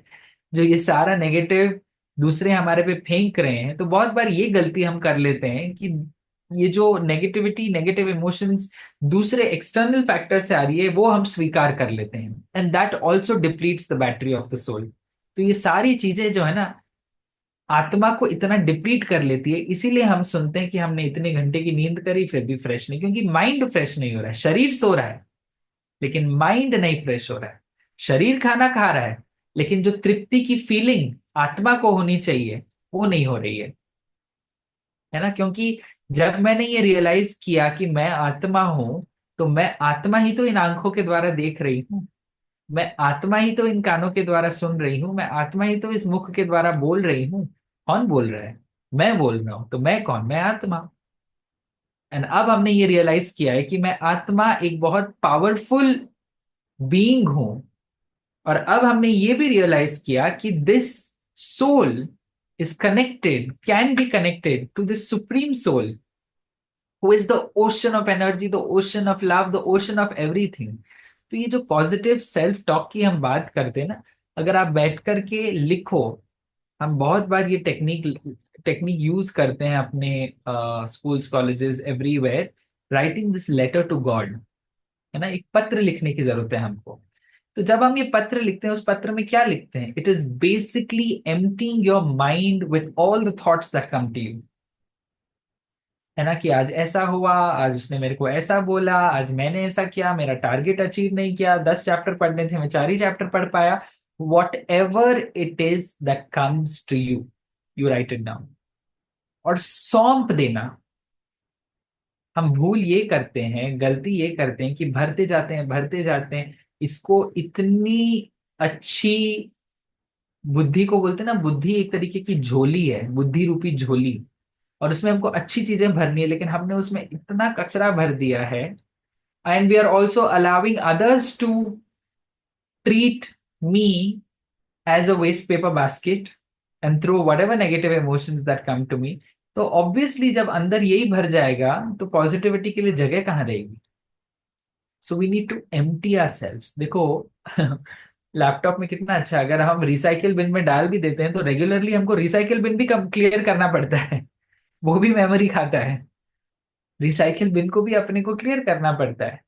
जो ये सारा नेगेटिव दूसरे हमारे पे फेंक रहे हैं। तो बहुत बार ये गलती हम कर लेते हैं कि ये जो नेगेटिविटी, नेगेटिव इमोशंस दूसरे एक्सटर्नल फैक्टर से आ रही है वो हम स्वीकार कर लेते हैं, and that also depletes the battery of the soul. तो ये सारी चीजें जो है ना, आत्मा को इतना डिप्लीट कर लेती है, इसीलिए हम सुनते हैं कि हमने इतने घंटे की नींद करी फिर भी फ्रेश नहीं, क्योंकि माइंड फ्रेश नहीं हो रहा है। शरीर सो रहा है लेकिन माइंड नहीं फ्रेश हो रहा है। शरीर खाना खा रहा है लेकिन जो तृप्ति की फीलिंग आत्मा को होनी चाहिए वो नहीं हो रही है ना। क्योंकि जब मैंने ये रियलाइज किया कि मैं आत्मा हूं, तो मैं आत्मा ही तो इन आंखों के द्वारा देख रही हूँ, मैं आत्मा ही तो इन कानों के द्वारा सुन रही हूँ, मैं आत्मा ही तो इस मुख के द्वारा बोल रही हूँ। कौन बोल रहा है? मैं बोल रहा हूं, तो मैं कौन? मैं आत्मा। एंड अब हमने ये रियलाइज किया है कि मैं आत्मा एक बहुत पावरफुल बीइंग हूं। और अब हमने ये भी रियलाइज किया कि this soul is connected, can be connected to this supreme soul who is the ocean of energy, the ocean of love, the ocean of everything. तो ये जो पॉजिटिव सेल्फ टॉक की हम बात करते हैं ना, अगर आप बैठ करके लिखो हम बहुत बार ये टेक्निक टेक्निक यूज करते हैं अपने schools colleges everywhere, writing this letter to God, है ना, एक पत्र लिखने की जरूरत है हमको। तो जब हम ये पत्र लिखते हैं, उस पत्र में क्या लिखते हैं? It is basically emptying your mind with all the thoughts that come to you, है ना, कि आज ऐसा हुआ, आज उसने मेरे को ऐसा बोला, आज मैंने ऐसा किया, मेरा टारगेट अचीव नहीं किया, 10 चैप्टर पढ़ने थे मैं 4 ही चैप्टर पढ़ पाया। Whatever it is that comes to you, you write it down और सौंप देना। हम भूल ये करते हैं, गलती ये करते हैं कि भरते जाते हैं भरते जाते हैं इसको। इतनी अच्छी बुद्धि को बोलते हैं ना, बुद्धि एक तरीके की झोली है, बुद्धि रूपी झोली, और उसमें हमको अच्छी चीजें भरनी है, लेकिन हमने उसमें इतना कचरा भर दिया है। And we are also allowing others to treat me as a waste paper basket and throw whatever negative emotions that come to me. तो ऑब्वियसली जब अंदर यही भर जाएगा तो पॉजिटिविटी के लिए जगह कहाँ रहेगी? So we need to empty ourselves. देखो लैपटॉप में कितना अच्छा, अगर हम रिसाइकिल बिन में डाल भी देते हैं तो रेगुलरली हमको रिसाइकिल बिन भी कम क्लियर करना पड़ता है। वो भी मेमोरी खाता है, रिसाइकिल बिन को भी अपने को क्लियर करना पड़ता है।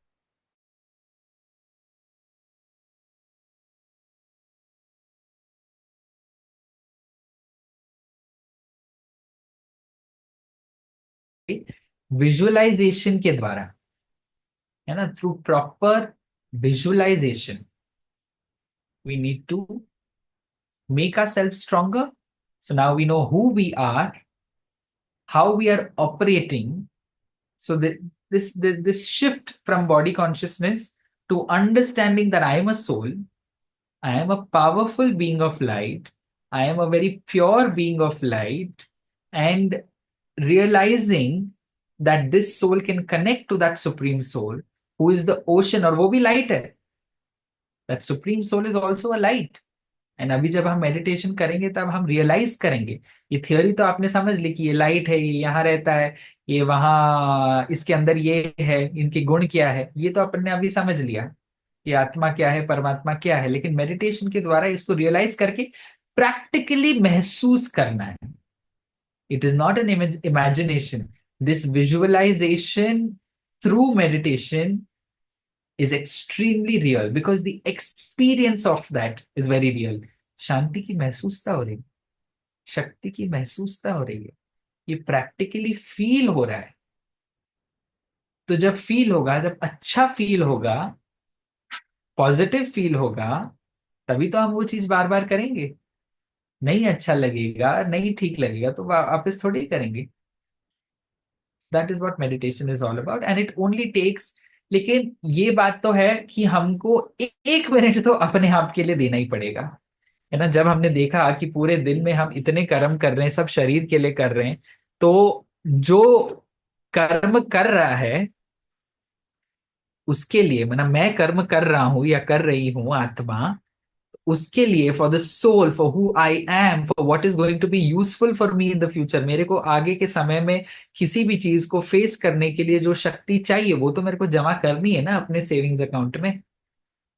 विजुअलाइजेशन के द्वारा, है ना, through proper visualisation we need to make ourselves stronger. So now we know who we are, how we are operating. So this shift from body consciousness to understanding that I am a soul, I am a powerful being of light, I am a very pure being of light, and realizing that this soul can connect to that supreme soul who is the ocean, और वो भी light है. That supreme soul is also a light. And अभी जब हम meditation करेंगे तब हम रियलाइज करेंगे, ये थियोरी तो आपने समझ ली कि ये लाइट है, ये यहाँ रहता है, ये वहाँ, इसके अंदर ये है, इनके गुण क्या है, ये तो अपन ने अभी समझ लिया कि आत्मा क्या है, परमात्मा क्या है। लेकिन मेडिटेशन के द्वारा इसको रियलाइज करके प्रैक्टिकली महसूस करना है। It is not an imagination, this visualisation through meditation is extremely real because the experience of that is very real. शांति की महसूसता हो रही है, शक्ति की महसूसता हो रही है, ये प्रैक्टिकली फील हो रहा है। तो जब फील होगा, जब अच्छा फील होगा, पॉजिटिव फील होगा, तभी तो हम वो चीज बार बार करेंगे। नहीं अच्छा लगेगा, नहीं ठीक लगेगा तो वापस थोड़ी करेंगे। That is what meditation is all about and it only takes. लेकिन ये बात तो है कि हमको एक मिनट तो अपने आप के लिए देना ही पड़ेगा, है ना। जब हमने देखा कि पूरे दिन में हम इतने कर्म कर रहे हैं, सब शरीर के लिए कर रहे हैं, तो जो कर्म कर रहा है उसके लिए, मतलब मैं कर्म कर रहा हूं या कर रही हूं आत्मा, उसके लिए, for the soul, for who I am, for what is going to be useful for me in the future, मेरे को आगे के समय में किसी भी चीज को फेस करने के लिए जो शक्ति चाहिए वो तो मेरे को जमा करनी है ना अपने सेविंग्स अकाउंट में,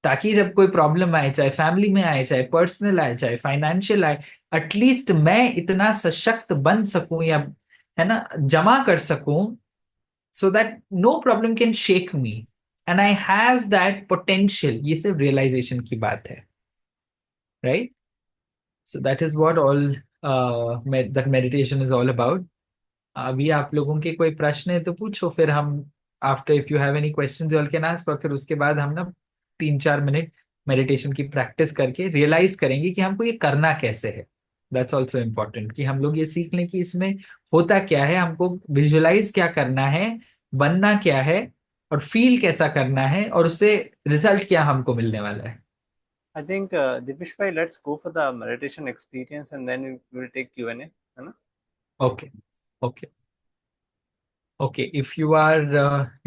ताकि जब कोई प्रॉब्लम आए, चाहे फैमिली में आए, चाहे पर्सनल आए, चाहे फाइनेंशियल आए, एटलीस्ट मैं इतना सशक्त बन सकूं, या है ना, जमा कर सकूं, so that no problem can shake me and I have that potential. ये सिर्फ रियलाइजेशन की बात है, right? So that is what all that meditation is all about. अभी आप लोगों के कोई प्रश्न है तो पूछो, फिर हम after, if you have any questions you all can ask, और फिर उसके बाद हम ना 3-4 मिनट मेडिटेशन की प्रैक्टिस करके रियलाइज करेंगे कि हमको ये करना कैसे है। दैट्स ऑल्सो इम्पोर्टेंट कि हम लोग ये सीख लें कि इसमें होता क्या है, हमको विजुअलाइज क्या करना है, बनना क्या है, और फील कैसा करना है, और उससे रिजल्ट क्या हमको मिलने वाला है। I think Dipesh bhai, let's go for the meditation experience and then we will take Q&A, है ना? Okay, okay, okay, if you are,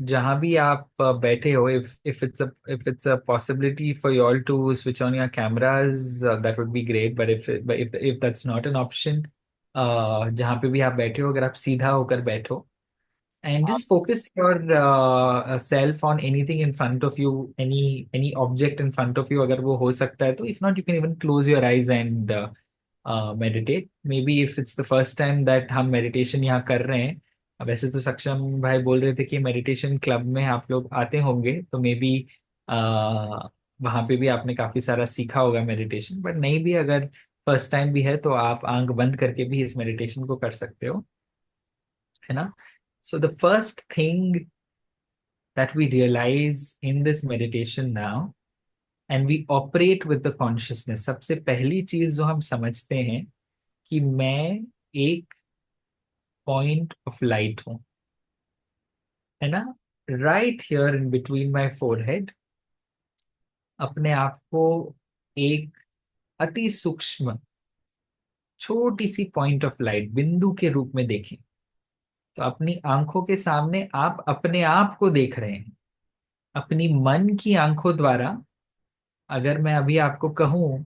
जहाँ भी आप बैठे हो, if it's a possibility for you all to switch on your cameras, that would be great, but if that's not an option, जहाँ पे भी आप बैठे हो, अगर आप सीधा होकर बैठो एंड आप just focus your self on anything in front of you, any object in front of you, अगर वो हो सकता है तो। If not, you can even close your eyes and meditate. May be if it's the first time that हम meditation यहाँ कर रहे हैं। वैसे तो सक्षम भाई बोल रहे थे कि मेडिटेशन क्लब में आप लोग आते होंगे, तो मे बी वहाँ पे भी आपने काफी सारा सीखा होगा मेडिटेशन। बट नहीं भी, अगर फर्स्ट टाइम भी है तो आप आंख बंद करके भी इस मेडिटेशन को कर सकते हो, है ना। So the first thing that we realize in this meditation now, and we operate with the consciousness। सबसे पहली चीज जो हम समझते हैं कि मैं एक पॉइंट ऑफ लाइट हूं, है ना। Right here in between my forehead, अपने आप को एक अति सूक्ष्म छोटी सी पॉइंट ऑफ लाइट, बिंदु के रूप में देखें। तो अपनी आंखों के सामने आप अपने आप को देख रहे हैं अपनी मन की आंखों द्वारा। अगर मैं अभी आपको कहूं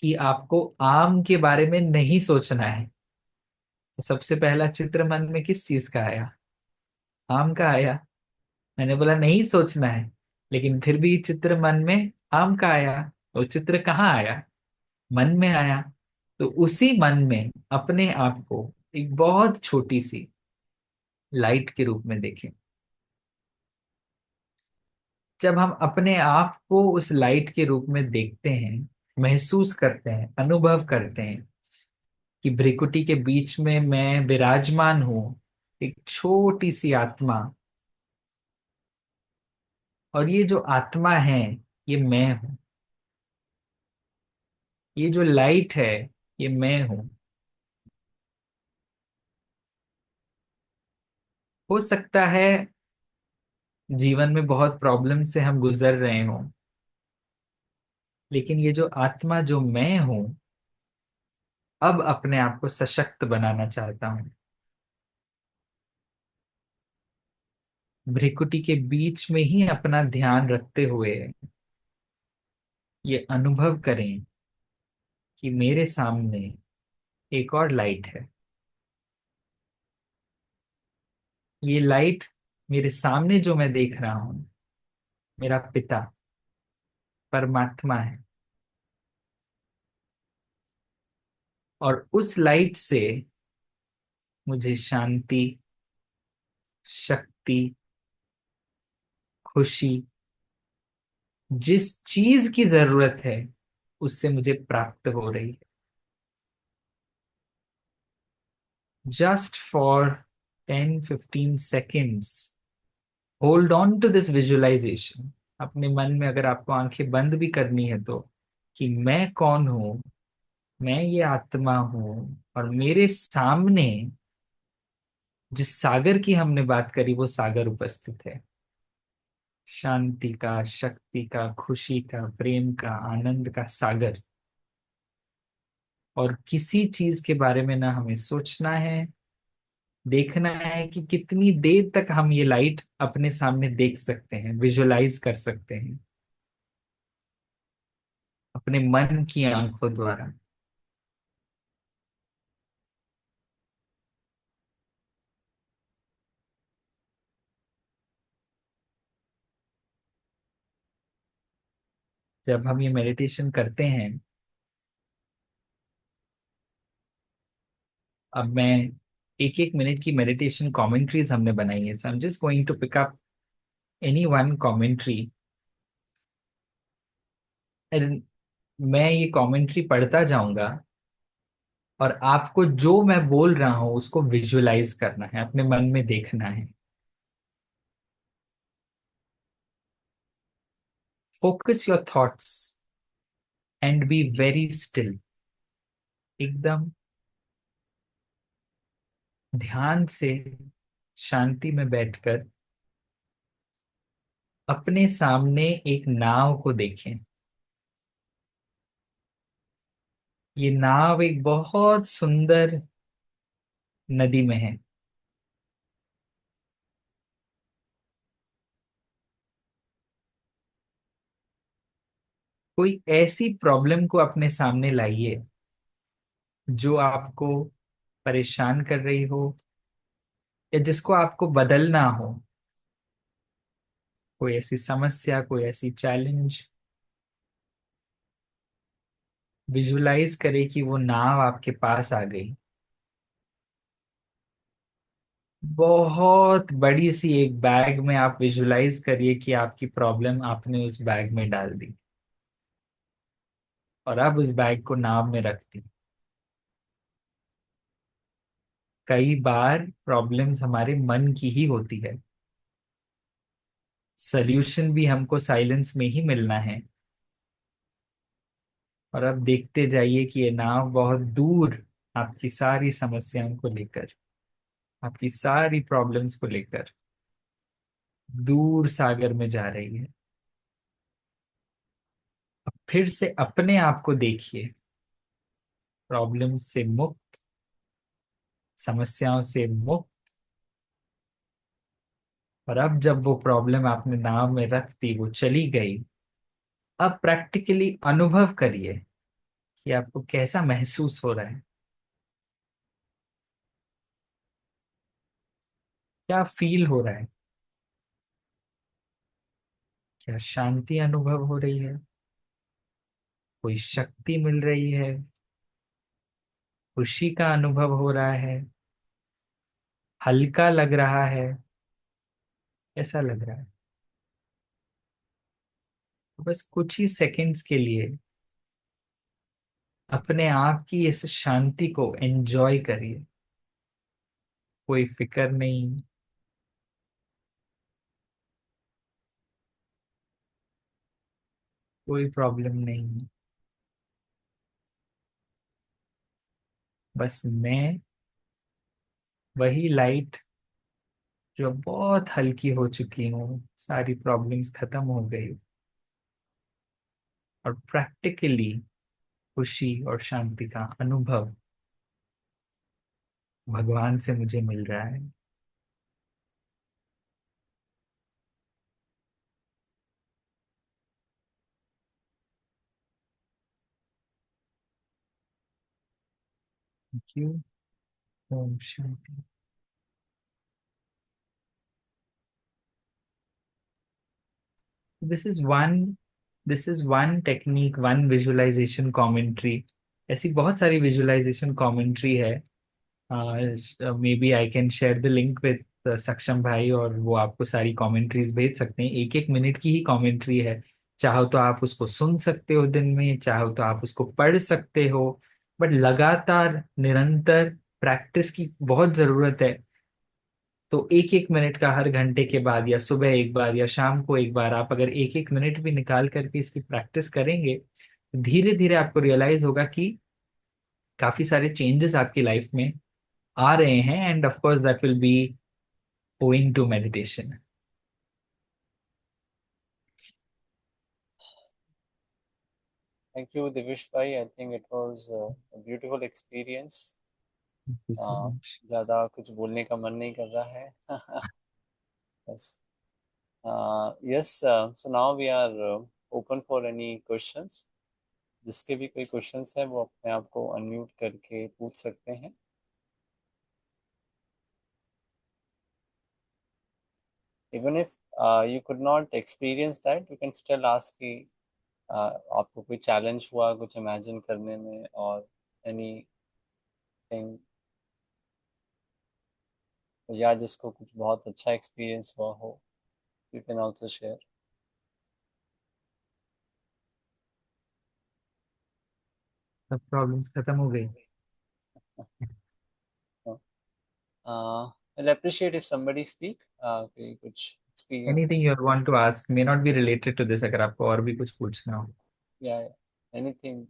कि आपको आम के बारे में नहीं सोचना है, तो सबसे पहला चित्र मन में किस चीज का आया? आम का आया। मैंने बोला नहीं सोचना है, लेकिन फिर भी चित्र मन में आम का आया। तो चित्र कहाँ आया? मन में आया। तो उसी मन में अपने आप को एक बहुत छोटी सी लाइट के रूप में देखें। जब हम अपने आप को उस लाइट के रूप में देखते हैं, महसूस करते हैं, अनुभव करते हैं कि भ्रिकुटी के बीच में मैं विराजमान हूं, एक छोटी सी आत्मा। और ये जो आत्मा है, ये मैं हूं। ये जो लाइट है, ये मैं हूं। हो सकता है जीवन में बहुत प्रॉब्लम से हम गुजर रहे हों, लेकिन ये जो आत्मा, जो मैं हूं, अब अपने आप को सशक्त बनाना चाहता हूं। भ्रिकुटी के बीच में ही अपना ध्यान रखते हुए ये अनुभव करें कि मेरे सामने एक और लाइट है। ये लाइट, मेरे सामने जो मैं देख रहा हूं, मेरा पिता परमात्मा है। और उस लाइट से मुझे शांति, शक्ति, खुशी, जिस चीज की जरूरत है उससे मुझे प्राप्त हो रही है। Just for 10-15 seconds hold on to this visualisation. अपने मन में अगर आपको आंखें बंद भी करनी है तो, कि मैं कौन हूं, मैं ये आत्मा हूं, और मेरे सामने जिस सागर की हमने बात करी वो सागर उपस्थित है। शांति का, शक्ति का, खुशी का, प्रेम का, आनंद का सागर। और किसी चीज के बारे में ना हमें सोचना है, देखना है कि कितनी देर तक हम ये लाइट अपने सामने देख सकते हैं, विजुअलाइज कर सकते हैं अपने मन की आंखों द्वारा। जब हम ये मेडिटेशन करते हैं, अब मैं एक एक मिनट की मेडिटेशन कमेंट्रीज हमने बनाई है, so I am just going to pick up any one commentary, and मैं ये कमेंट्री पढ़ता जाऊंगा, और आपको जो मैं बोल रहा हूं उसको विजुअलाइज करना है, अपने मन में देखना है। Focus your thoughts and be very still. एकदम ध्यान से, शांति में बैठकर अपने सामने एक नाव को देखें। ये नाव एक बहुत सुंदर नदी में है। कोई ऐसी प्रॉब्लम को अपने सामने लाइए जो आपको परेशान कर रही हो, या जिसको आपको बदलना हो। कोई ऐसी समस्या, कोई ऐसी चैलेंज विजुलाइज करें कि वो नाव आपके पास आ गई, बहुत बड़ी सी एक बैग में। आप विजुलाइज करिए कि आपकी प्रॉब्लम आपने उस बैग में डाल दी और अब उस बैग को नाव में रख दी। कई बार प्रॉब्लम्स हमारे मन की ही होती है, सल्यूशन भी हमको साइलेंस में ही मिलना है। और अब देखते जाइए कि ये नाव बहुत दूर आपकी सारी समस्याओं को लेकर, आपकी सारी प्रॉब्लम्स को लेकर दूर सागर में जा रही है। अब फिर से अपने आप को देखिए, प्रॉब्लम से मुक्त, समस्याओं से मुक्त। और अब जब वो प्रॉब्लम आपने नाव में रख दी, वो चली गई, अब प्रैक्टिकली अनुभव करिए कि आपको कैसा महसूस हो रहा है, क्या फील हो रहा है। क्या शांति अनुभव हो रही है, कोई शक्ति मिल रही है, खुशी का अनुभव हो रहा है, हल्का लग रहा है, ऐसा लग रहा है। बस कुछ ही सेकंड्स के लिए अपने आप की इस शांति को एंजॉय करिए। कोई फिक्र नहीं, कोई प्रॉब्लम नहीं, बस मैं वही लाइट जो बहुत हल्की हो चुकी हूँ, सारी प्रॉब्लम्स खत्म हो गई और प्रैक्टिकली खुशी और शांति का अनुभव भगवान से मुझे मिल रहा है। Thank you. ओम शांति। This is one this is one technique, one visualisation commentary. ऐसी बहुत सारी विजुअलाइजेशन कमेंट्री है। Maybe I can share the link with Saksham भाई, और वो आपको सारी कमेंट्रीज भेज सकते हैं। एक एक मिनट की ही कमेंट्री है। चाहो तो आप उसको सुन सकते हो दिन में, चाहो तो आप उसको पढ़ सकते हो। बट लगातार निरंतर प्रैक्टिस की बहुत जरूरत है। तो एक एक मिनट का हर घंटे के बाद, या सुबह एक बार या शाम को एक बार, आप अगर एक एक मिनट भी निकाल करके इसकी प्रैक्टिस करेंगे, तो धीरे धीरे आपको रियलाइज होगा कि काफी सारे चेंजेस आपकी लाइफ में आ रहे हैं। End of course that will be owing to meditation. Thank you, Divish bhai. I think it was a beautiful experience. Thank you so much. ज़्यादा कुछ बोलने का मन नहीं कर रहा है. Yes. Yes. So now we are open for any questions. जिसके भी कोई क्वेश्चंस है वो अपने आप को अनम्यूट करके पूछ सकते हैं. Even if you could not experience that, you can still ask कि आपको कोई चैलेंज हुआ कुछ इमेजिन करने में, और एनीथिंग, या जिसको कुछ बहुत अच्छा एक्सपीरियंस हुआ हो, यू कैन ऑल्सो शेयर. सब प्रॉब्लम्स खत्म हो गई। I'll appreciate if somebody speak कि कुछ experience. Anything you want to ask may not be related to this, अगर आपको और भी कुछ पूछना हो। या anything,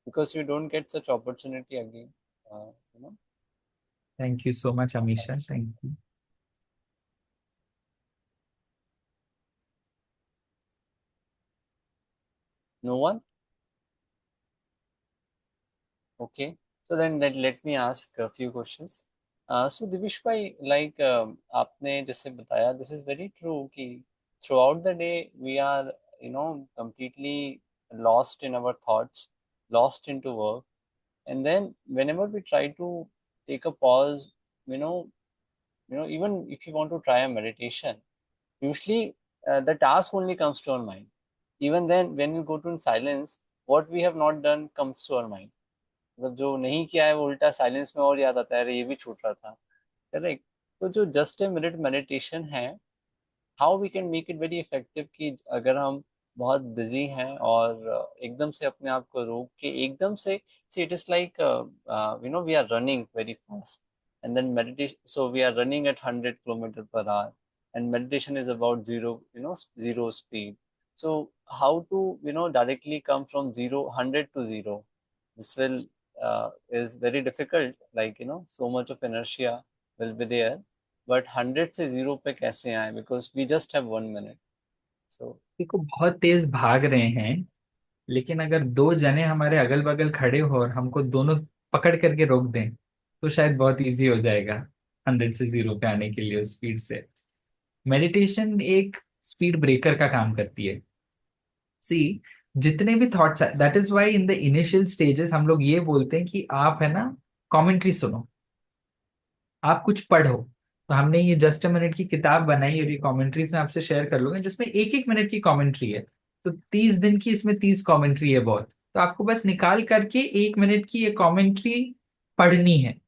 because you don't get such opportunity again, you know. Thank you so much Amisha, thank you. No one. Okay, so then let me ask a few questions. So Divish bhai, like आपने जैसे बताया, this is very true कि throughout the day we are, completely lost in our thoughts, lost into work, and then whenever we try to take a pause, you know, even if you want to try a meditation, usually the task only comes to our mind. Even then, when we go to in silence, what we have not done comes to our mind. मतलब जो नहीं किया है वो उल्टा silence में और याद आता है, अरे ये भी छूट रहा था, करेक्ट। तो जो जस्ट ए मिनट मेडिटेशन है, how we can make it very effective, कि अगर हम बहुत बिजी हैं और एकदम से अपने आप को रोक के एकदम से, see it is like we are running very fast, and then meditation, so we are running at 100 km/h, and meditation is about zero speed. So how to directly come from 100 to 0? This will is very difficult, like so much of inertia will be there, but 100 से 0 पे कैसे आए, because we just have 1 minute. So देखो, बहुत तेज भाग रहे हैं, लेकिन अगर दो जने हमारे अगल बगल खड़े हो और हमको दोनों पकड़ करके रोक दें, तो शायद बहुत इजी हो जाएगा 100 से 0 पे आने के लिए उस स्पीड से। मेडिटेशन एक स्पीड ब्रेकर का काम करती है। सी, जितने भी thoughts, that is why in the initial stages हम लोग ये बोलते हैं कि आप है ना, कमेंट्री सुनो, आप कुछ पढ़ो। तो हमने ये जस्ट अ मिनट की किताब बनाई और ये कमेंट्रीज में आपसे शेयर कर लूंगा, जिसमें एक एक मिनट की कमेंट्री है। तो 30 दिन की इसमें 30 कमेंट्री है बहुत। तो आपको बस निकाल करके 1 मिनट की ये कमेंट्री पढ़नी है।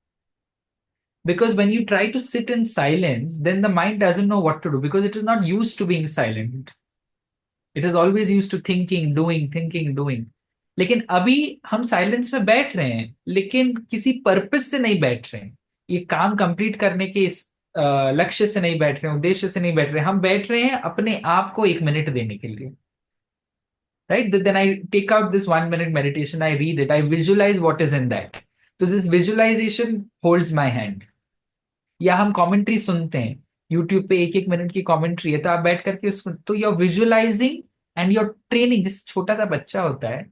Because when you try to sit in silence, then the mind doesn't know what to do because it is not used to being silent. It is always used to thinking, doing, thinking, doing. लेकिन अभी हम silence में बैठ रहे हैं, लेकिन किसी purpose से नहीं बैठ रहे हैं। ये काम कंप्लीट करने के इस लक्ष्य से नहीं बैठ रहे हैं, उद्देश्य से नहीं बैठ रहे हैं। हम बैठ रहे हैं अपने आप को 1 मिनट देने के लिए। Right, then I take out this 1 minute meditation, I read it, I visualize what is in that. तो this visualization holds my hand. या हम कमेंट्री सुनते हैं, यूट्यूब पे एक एक मिनट की कमेंट्री है, तो आप बैठ करके उसको, तो you are visualising and you are training. जिस छोटा सा बच्चा होता है,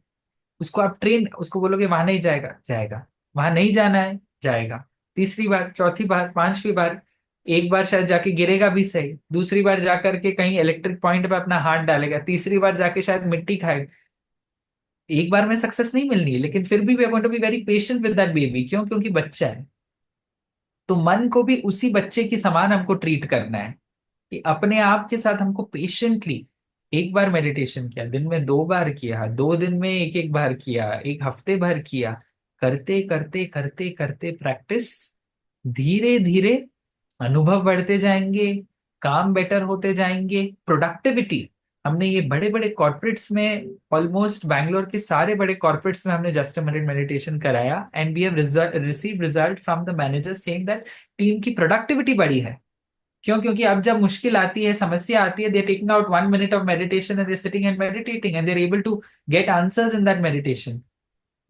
उसको आप ट्रेन, उसको बोलोगे वहां नहीं जाएगा, जाएगा। वहां नहीं जाना है, जाएगा। तीसरी बार, चौथी बार, पांचवी बार, एक बार शायद जाके गिरेगा भी सही, दूसरी बार जाकर के कहीं इलेक्ट्रिक पॉइंट पे अपना हाथ डालेगा, तीसरी बार जाके शायद मिट्टी खाएगा। एक बार में सक्सेस नहीं मिलनी है, लेकिन फिर भी we are going to be very patient with that baby. क्यों? क्योंकि बच्चा है। तो मन को भी उसी बच्चे की समान हमको ट्रीट करना है, कि अपने आप के साथ हमको पेशेंटली, एक बार मेडिटेशन किया, दिन में 2 बार किया, 2 दिन में एक एक बार किया, एक हफ्ते भर किया, करते करते करते करते प्रैक्टिस, धीरे धीरे अनुभव बढ़ते जाएंगे, काम बेटर होते जाएंगे, प्रोडक्टिविटी। हमने ये बड़े बड़े कॉर्पोरेट्स में, ऑलमोस्ट बैंगलोर के सारे बड़े कॉर्पोरेट्स में हमने जस्ट अ मिनट मेडिटेशन कराया, and we have receive result from the manager saying that team की प्रोडक्टिविटी बढ़ी है। क्यों? क्योंकि अब जब मुश्किल आती है, समस्या आती है, they taking out 1 minute of meditation and they sitting and meditating and they able to get answers in that meditation.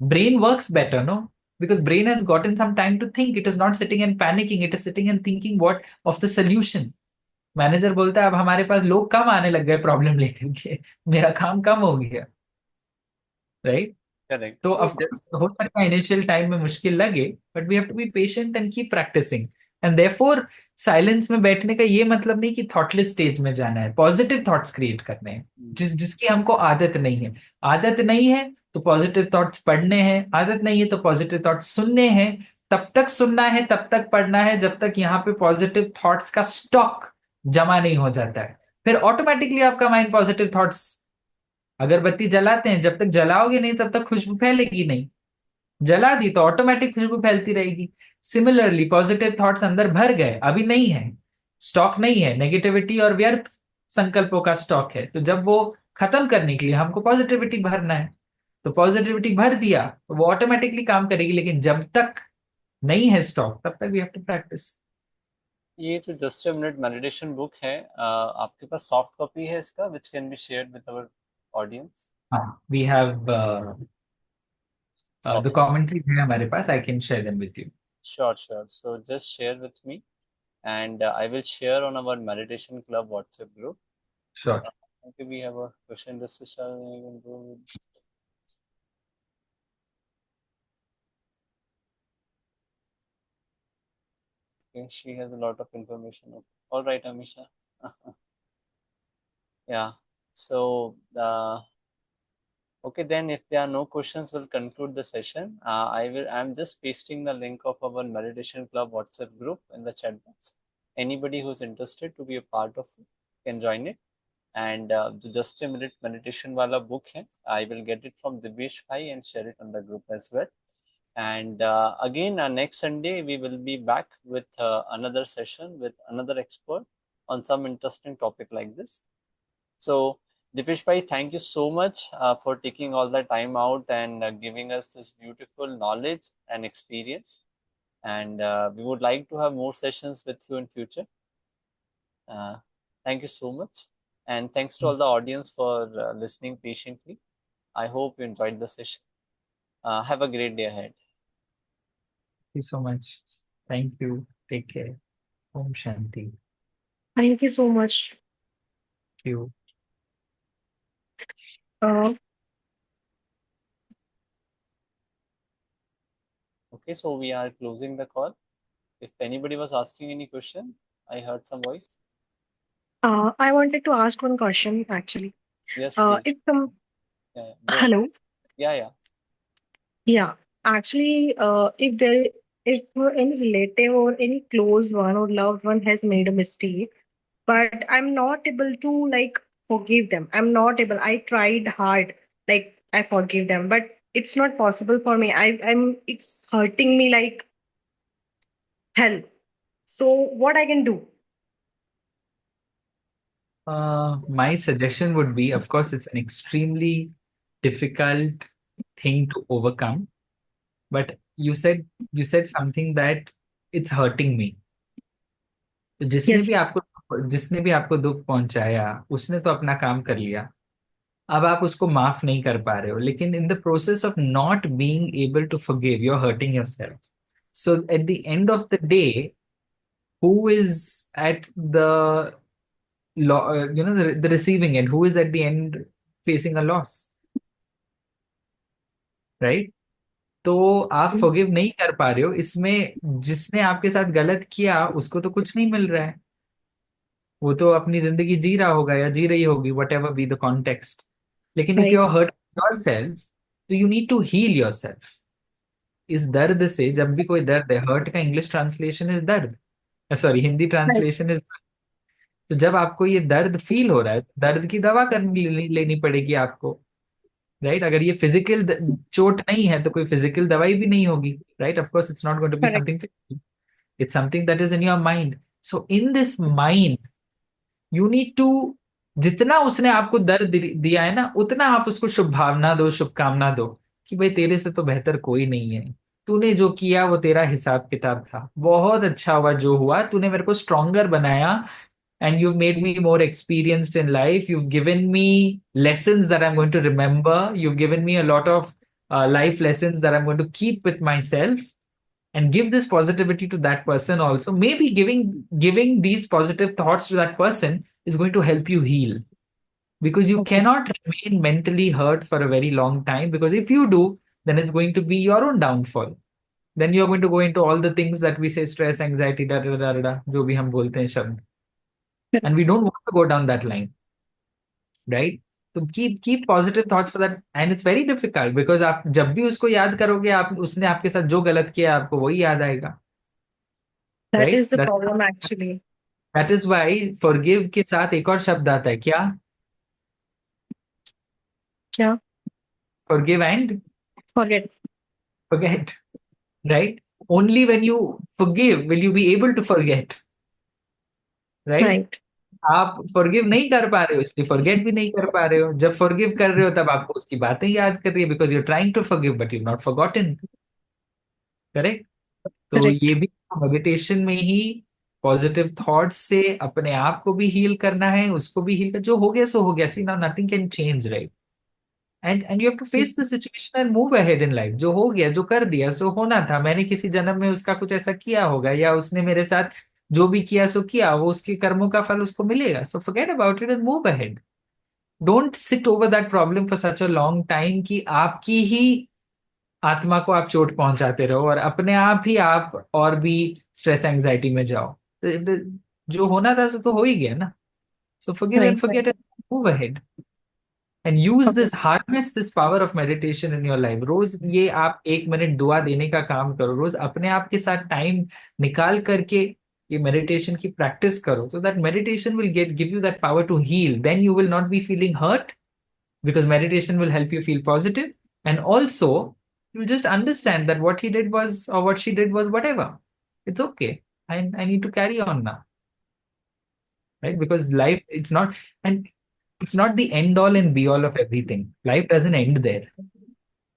Brain works better, no? Because brain has gotten some time to think. It is not sitting and panicking. It is sitting and thinking what of the solution. Manager बोलता है अब हमारे पास लोग कम आने लग गए problem लेकर के, मेरा काम कम हो गया। राइट? करेक्ट। तो सो ऑफ कोर्स हो सकता है इनिशियल टाइम में मुश्किल लगे, but we have to be patient and keep practising. And therefore silence में बैठने का ये मतलब नहीं कि थॉटलेस स्टेज में जाना है, पॉजिटिव थॉट्स क्रिएट करने हैं, जिसकी हमको आदत नहीं है। आदत नहीं है तो पॉजिटिव थॉट्स पढ़ने हैं, आदत नहीं है तो पॉजिटिव थॉट्स सुनने हैं। तब तक सुनना है, तब तक पढ़ना है, जब तक यहाँ पे पॉजिटिव थॉट्स का स्टॉक जमा नहीं हो जाता है। फिर ऑटोमेटिकली आपका माइंड पॉजिटिव थॉट्स, अगरबत्ती जलाते हैं, जब तक जलाओगे नहीं तब तक खुशबू फैलेगी नहीं। जला दी तो ऑटोमेटिक खुशबू फैलती रहेगी। सिमिलरली पॉजिटिव थॉट्स अंदर भर गए, अभी नहीं है, स्टॉक नहीं है, नेगेटिविटी और व्यर्थ संकल्पों का स्टॉक है। तो जब वो खत्म करने के लिए हमको पॉजिटिविटी भरना है, तो पॉजिटिविटी भर दिया तो वो ऑटोमेटिकली काम करेगी। लेकिन जब तक नहीं है स्टॉक, तब तक वी हैव टू प्रैक्टिस। ये जो just a minute meditation book है, आपके पास सॉफ्ट कॉपी है इसका, which can be shared with our audience? हाँ, we have the soft. Commentary है हमारे पास, I can share them with you. Sure sure, so just share with me, and I will share on our meditation club WhatsApp group. Sure. Okay, we have a question. This is okay, she has a lot of information. Okay. All right, Amisha. Yeah. So, okay, then if there are no questions, we'll conclude the session. I'm just pasting the link of our meditation club WhatsApp group in the chat box. Anybody who's interested to be a part of it can join it. And जो just a minute meditation वाला book है, I will get it from Divesh भाई and share it on the group as well. And again, next Sunday, we will be back with another session with another expert on some interesting topic like this. So, Dipesh Bhai, thank you so much for taking all the time out and giving us this beautiful knowledge and experience. And we would like to have more sessions with you in future. Uh, Thank you so much. And thanks to all the audience for listening patiently. I hope you enjoyed the session. Have a great day ahead. you so much. Thank you. Take care. Om Shanti. Thank you so much. Thank you. Uh, Okay, so we are closing the call. If anybody was asking any question, I heard some voice. I wanted to ask one question actually. Yes, please. If some Yeah, go ahead. Hello, Yeah, yeah. yeah, actually, if any relative or any close one or loved one has made a mistake, but I'm not able to like forgive them. I'm not able. I tried hard, like I forgive them, but it's not possible for me. It's hurting me like hell. So what I can do? My suggestion would be, of course, it's an extremely difficult thing to overcome, but you said something that it's hurting me. तो Yes, जिसने भी आपको दुख पहुंचाया उसने तो अपना काम कर लिया. अब आप उसको माफ नहीं कर पा रहे हो, लेकिन in the process of not being able to forgive you are hurting yourself. So at the end of the day, who is at the the receiving end, who is at the end facing a loss, right? तो आप forgive नहीं कर पा रहे हो इसमें. जिसने आपके साथ गलत किया उसको तो कुछ नहीं मिल रहा है. वो तो अपनी जिंदगी जी रहा होगा या जी रही होगी, whatever be the context. लेकिन if right, you are hurt yourself, तो you need to heal yourself. इस दर्द से, जब भी कोई दर्द है, हर्ट का इंग्लिश ट्रांसलेशन इज दर्द, sorry Hindi right, translation is. तो जब आपको ये दर्द फील हो रहा है, दर्द की दवा लेनी पड़ेगी आपको, राइट? अगर ये फिजिकल चोट नहीं है तो कोई फिजिकल दवाई भी नहीं होगी, right? Of course it's not going to be correct, something physical. It's something that is in your mind. So in this mind you need to, जितना उसने आपको दर्द दिया है ना, उतना आप उसको शुभ भावना दो, शुभकामना दो कि भाई तेरे से तो बेहतर कोई नहीं है. तूने जो किया वो तेरा हिसाब किताब था, बहुत अच्छा हुआ जो हुआ, तूने मेरे को स्ट्रोंगर बनाया. And you've made me more experienced in life. You've given me lessons that I'm going to remember. You've given me a lot of life lessons that I'm going to keep with myself, and give this positivity to that person also. Maybe giving these positive thoughts to that person is going to help you heal, because you okay, cannot remain mentally hurt for a very long time, because if you do, then it's going to be your own downfall. Then you're going to go into all the things that we say, stress, anxiety, da da da da da, जो भी हम बोलते हैं शब्द. correct, And we don't want to go down that line, right? So keep positive thoughts for that. And it's very difficult, because आप जब भी उसको याद करोगे, आप उसने आपके साथ जो गलत किया आपको वही याद आएगा, that right? is the problem actually. That is why forgive के साथ एक और शब्द आता है, क्या? Yeah, Forgive and forget, forget, right? Only when you forgive will you be able to forget, right? right, आप फॉरगिव नहीं कर पा रहे हो, इसलिए फॉरगेट भी नहीं कर पा रहे हो. जब फॉरगिव कर रहे हो तब आपको उसकी बातें याद कर रही है, because you trying to forgive but you not forgotten. Correct? तो correct, ये भी मेडिटेशन में ही पॉजिटिव थॉट्स से अपने आप को भी हील करना है, उसको भी हील कर. जो हो गया सो हो गया. See now nothing can change, right? And you have to face the situation and move ahead in life. जो हो गया, जो कर दिया सो होना था. मैंने किसी जन्म में उसका कुछ ऐसा किया होगा, या उसने मेरे साथ जो भी किया सो किया, वो उसके कर्मों का फल उसको मिलेगा. So forget about it and move ahead. Don't sit over that problem for such a long time कि आपकी ही आत्मा को आप चोट पहुंचाते रहो, और अपने आप ही आप और भी स्ट्रेस एंजाइटी में जाओ. जो होना था सो तो हो ही गया ना. So forgive and right, right, forget and move ahead. And use okay, this, harness this power of meditation in your life. रोज ये आप 1 मिनट दुआ देने का काम करो. रोज अपने आप के साथ टाइम निकाल करके कि मेडिटेशन की प्रैक्टिस करो, so that meditation will give you that power to heal. Then you will not be feeling hurt because meditation will help you feel positive, and also you just understand that what he did was, or what she did was, whatever, it's okay. I need to carry on now, right? Because life, and it's not the end all and be all of everything. Life doesn't end there.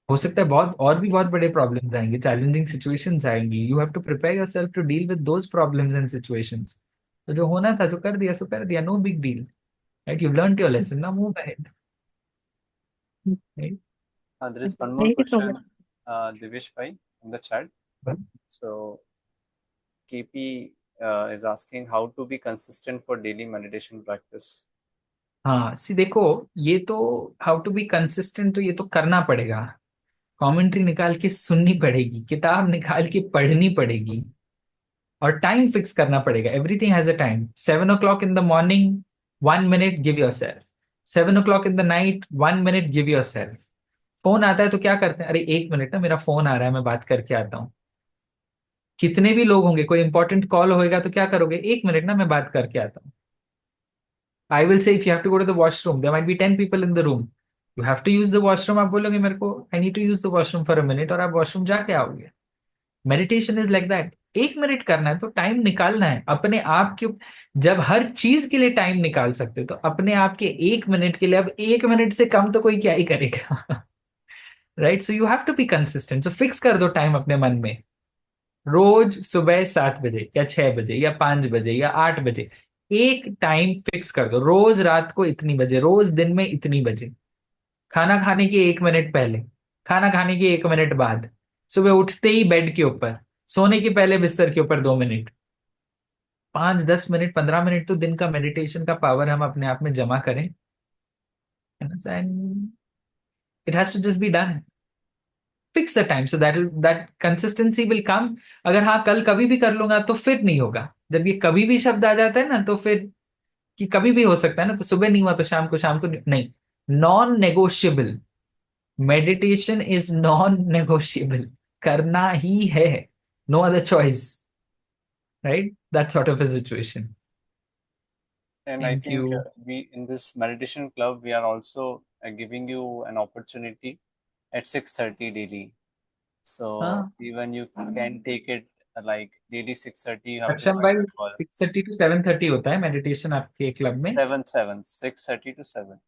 हो सकता है बहुत और भी बहुत बड़े problems आएंगे, challenging situations आएंगी, you have to prepare yourself to deal with those problems and situations. तो जो होना था जो कर दिया सो कर दिया, no big deal, right? You learned your lesson, now move ahead, right? There is one more Thank you so much. question, Divesh Bhai, in the chat. So, KP is asking how to be consistent for daily meditation practice. हाँ, सी देखो, ये तो how to be consistent, तो ये तो करना पड़ेगा. Commentary निकाल के सुननी पड़ेगी, किताब निकाल के पढ़नी पड़ेगी, और टाइम फिक्स करना पड़ेगा. Everything has a time. 7 o'clock in the morning, 1 minute, give yourself. 7 o'clock in the night, 1 minute, give yourself. Phone आता है तो क्या करते हैं? अरे 1 मिनट ना, मेरा फोन आ रहा है, मैं बात करके आता हूँ. कितने भी लोग होंगे, कोई इंपॉर्टेंट कॉल होएगा तो क्या करोगे? 1 मिनट ना, मैं बात करके आता हूँ. I will say if you have to go to the washroom, there might be 10 people in the room, you have to use the washroom. आप बोलोगे मेरे को, I need to use the washroom for a minute, और आप washroom जाके आओगे. Meditation is like that. 1 minute करना है तो टाइम निकालना है अपने आप के. जब हर चीज के लिए टाइम निकाल सकते हो, तो अपने आप के 1 मिनट के लिए, अब 1 मिनट से कम तो कोई क्या ही करेगा. Right? So you have to be consistent. So fix कर दो टाइम अपने मन में. रोज सुबह 7 बजे या 6 बजे या 5 बजे या 8 बजे, एक टाइम फिक्स कर दो. रोज रात को इतनी बजे, रोज दिन में इतनी बजे, खाना खाने के 1 मिनट पहले, खाना खाने के 1 मिनट बाद, सुबह उठते ही बेड के ऊपर, सोने के पहले बिस्तर के ऊपर 2 मिनट, 5, 10 मिनट, 15 मिनट, तो दिन का मेडिटेशन का पावर हम अपने आप में जमा करें. And it has to just be done. Fix the time, so that consistency will come. अगर हाँ कल कभी भी कर लूंगा तो फिर नहीं होगा. जब ये कभी भी शब्द आ जाता है ना, तो फिर, कि कभी भी हो सकता है ना, तो सुबह नहीं हुआ तो शाम को, शाम को नहीं. Non negotiable. Meditation is non negotiable. करना ही है. No other choice, right? That sort of a situation. And I thank think you. we in this meditation club we are also giving you an opportunity at 6:30 daily. So हाँ, even you can take it like daily 6:30 you have to अक्षम join भाई, the call. 6:30 to 7:30 होता है meditation आपके club में? 6:30 to 7.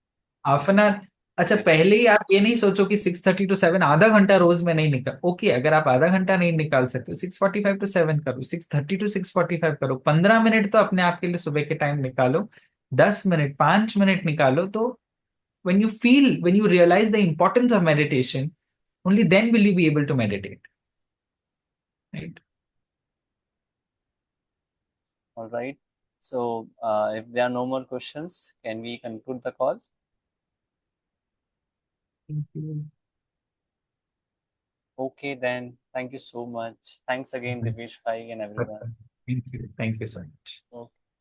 Half an hour. अच्छा, Yes. पहले ही आप ये नहीं सोचो कि 6:30 to 7 आधा घंटा रोज में नहीं निकाल. ओके, अगर आप आधा घंटा नहीं निकाल सकते, 6:45 to 7 करो, 6:30 to 6:45 करो. 15 मिनट तो अपने आप के लिए सुबह के टाइम निकालो. 10 मिनट, 5 मिनट निकालो. तो when you realize the importance of meditation, only then will you be able to meditate, right? All right. So if there are no more questions, can we conclude the call? Thank you. Okay, then. Thank you so much. Thanks again, Divesh Bhai and everyone. Thank you so much. Okay.